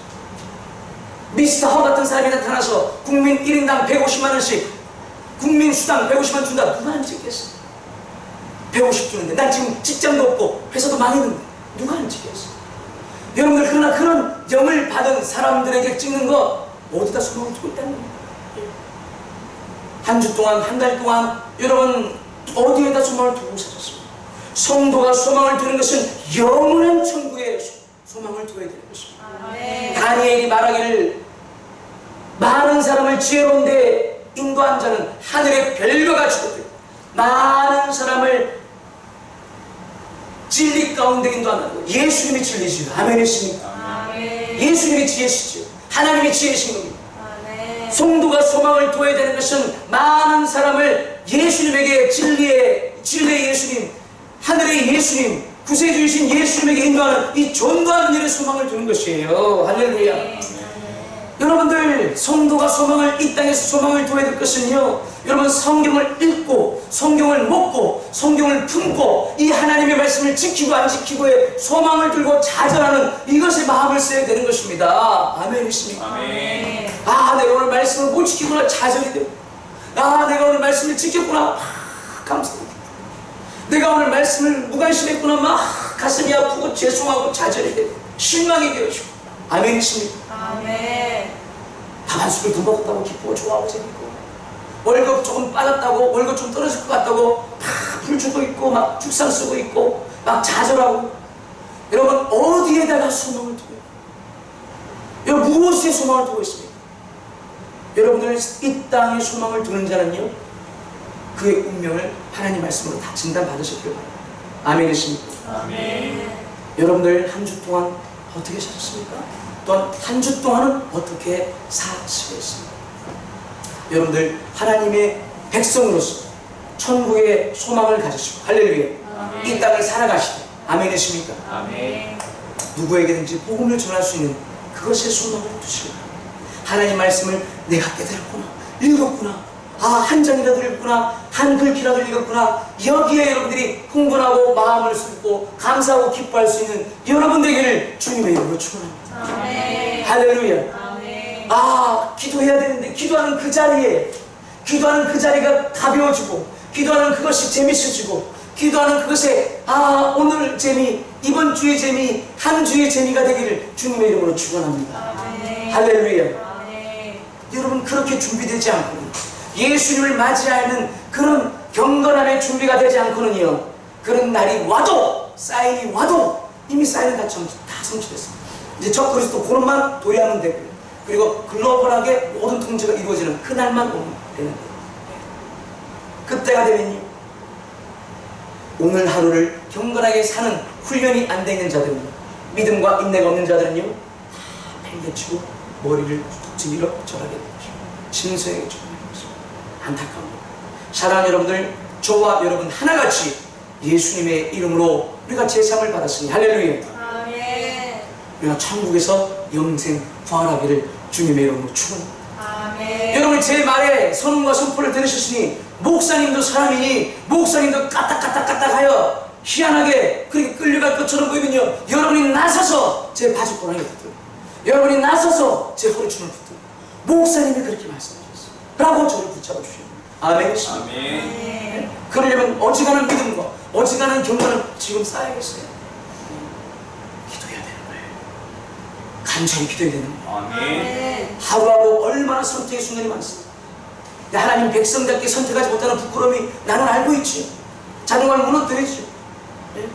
미스터 허 같은 사람이 나타나서 국민 1인당 150만 원씩 국민 수당 150만 준다. 누가 안 찍겠어? 150 주는데 난 지금 직장도 없고 회사도 망했는데 누가 안 찍겠어? 여러분들, 그러나 그런 영을 받은 사람들에게 찍는 거 어디다 소망을 두고 있다는 겁니다. 한 주 동안, 한 달 동안 여러분 어디에다 소망을 두고 사셨습니까? 성도가 소망을 두는 것은 영원한 천국에 소망을 둬야 되는 것입니다. 다니엘이 말하기를 많은 사람을 지혜로운 데 인도한 자는 하늘의 별과 같이 되고 많은 사람을 진리 가운데 인도한다고. 예수님이 진리시죠. 아멘이십니까? 예수님이 지혜시죠. 하나님이 지혜신 겁니다. 성도가 소망을 둬야 되는 것은 많은 사람을 예수님에게 진리의 예수님, 하늘의 예수님, 구세주이신 예수님에게 인도하는 이 전도하는 일에 소망을 두는 것이에요. 할렐루야. 여러분들, 성도가 소망을, 이 땅에서 소망을 둬야 될 것은요, 여러분 성경을 읽고 성경을 먹고 성경을 품고 이 하나님의 말씀을 지키고 안 지키고의 소망을 들고 좌절하는 이것에 마음을 써야 되는 것입니다. 아멘이십니까? 아멘. 아, 내가 오늘 말씀을 못 지키구나, 좌절이 되고, 아, 내가 오늘 말씀을 지켰구나, 감사합니다. 내가 오늘 말씀을 무관심했구나, 막 가슴이 아프고 죄송하고 좌절이 되고 실망이 되어지고. 아멘이십니까? 아멘. 밥 한 숟갈 더 먹었다고 기쁘고 좋아하고 재밌고, 월급 조금 빠졌다고, 월급 좀 떨어질 것 같다고 막 불주고 있고 막 죽상 쓰고 있고 막 좌절하고. 여러분, 어디에다가 소망을 두고 있고, 여러분 무엇에 소망을 두고 있습니까? 여러분들 이 땅에 소망을 두는 자는요, 그의 운명을 하나님 말씀으로 다 진단받으셨길 바랍니다. 아멘이십니까? 아멘. 여러분들 한 주 동안 어떻게 사셨습니까? 또한 한 주 동안은 어떻게 사시겠습니까? 여러분들 하나님의 백성으로서 천국의 소망을 가지시고, 할렐루야, 이 땅을 살아가시되, 아멘이십니까? 아멘. 누구에게든지 복음을 전할 수 있는 그것에 소망을 두시기 바랍니다. 하나님 말씀을 내가 깨달았구나, 읽었구나, 아, 한 장이라도 읽었구나, 한 글귀라도 읽었구나, 여기에 여러분들이 흥분하고 마음을 쏟고 감사하고 기뻐할 수 있는 여러분 되기를 주님의 이름으로 축원합니다. 아멘. 할렐루야. 아멘. 아, 기도해야 되는데 기도하는 그 자리에, 기도하는 그 자리가 가벼워지고, 기도하는 그것이 재밌어지고, 기도하는 그것에 아, 오늘 재미, 이번 주의 재미, 한 주의 재미가 되기를 주님의 이름으로 축원합니다. 아멘. 할렐루야. 아멘. 여러분, 그렇게 준비되지 않고는, 예수님을 맞이하는 그런 경건함의 준비가 되지 않고는요, 그런 날이 와도, 사인이 와도 이미 사인은 다 성취됐어. 이제 저 그리스도 그것만 도래하면 되고요. 그리고 글로벌하게 모든 통제가 이루어지는 그날만 오면 되는 거예요. 그때가 되면요, 오늘 하루를 경건하게 사는 훈련이 안 돼 있는 자들은요, 믿음과 인내가 없는 자들은요, 다 팽개치고 머리를 뒤로 절하게 되는 것입니다. 신성하게 죽는 것입니다. 안타까운 사랑하는 여러분들, 저와 여러분 하나같이 예수님의 이름으로 우리가 제삼을 받았으니 할렐루야. 아멘. 우리가 천국에서 영생 부활하기를 주님의 이름으로 축원합니다. 아멘. 여러분, 제 말에 선언과 선포를 들으셨으니 목사님도 사람이니 목사님도 까딱까딱까딱하여 희한하게 그렇게 끌려갈 것처럼 보이면요, 여러분이 나서서 제 바지꼬랑에 붙들고, 여러분이 나서서 제 허리춤을 붙들고, 목사님이 그렇게 말씀하셨어요 라고 저를 붙잡아 주시는 거예요. 아멘. 아멘. 그러려면 어지간한 믿음과 어지간한 경건을 지금 쌓아야겠어요. 기도해야 되는 거예요. 간절히 기도해야 되는 거예요. 아멘. 하루하루 얼마나 선택의 순간이 많습니다. 하나님 백성답게 선택하지 못하는 부끄러움이 나는 알고 있지. 자존감을 무너뜨리죠. 네?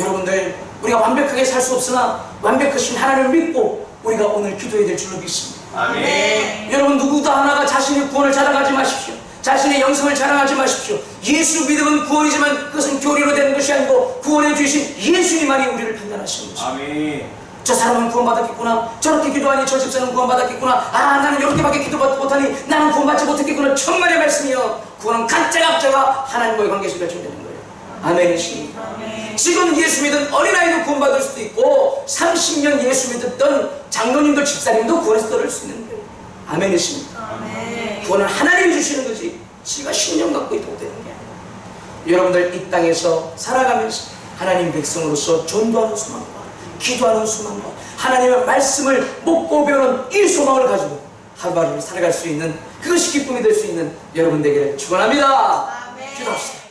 여러분들, 우리가 완벽하게 살 수 없으나 완벽하신 하나님을 믿고 우리가 오늘 기도해야 될 줄로 믿습니다. 아멘. 여러분, 누구도 하나가 자신의 구원을 자랑하지 마십시오. 자신의 영성을 자랑하지 마십시오. 예수 믿음은 구원이지만 그것은 교리로 되는 것이 아니고 구원해 주신 예수님만이 우리를 판단하시는 것입니다. 아멘. 저 사람은 구원받았겠구나, 저렇게 기도하니 저 집사는 구원받았겠구나, 아 나는 이렇게밖에 기도받지 못하니 나는 구원받지 못했겠구나. 천만의 말씀이요, 구원은 각자가 하나님과의 관계에서 결정되는 거예요. 아멘이십니까? 아멘. 지금 예수 믿은 어린아이도 구원받을 수도 있고 30년 예수 믿었던 장로님도 집사님도 구원에서 떨어질 수 있는 거예요. 아멘이십니까? 아멘. 구원은 하나님이 주시는 거지 지가 신념 갖고 있다고 되는 게 아니에요. 여러분들, 이 땅에서 살아가면서 하나님 백성으로서 전도하는 소망과 기도하는 소망과 하나님의 말씀을 못 배우는 이 소망을 가지고 하루하루를 살아갈 수 있는, 그것이 기쁨이 될 수 있는 여러분 되기를 축원합니다. 아멘. 기도합시다.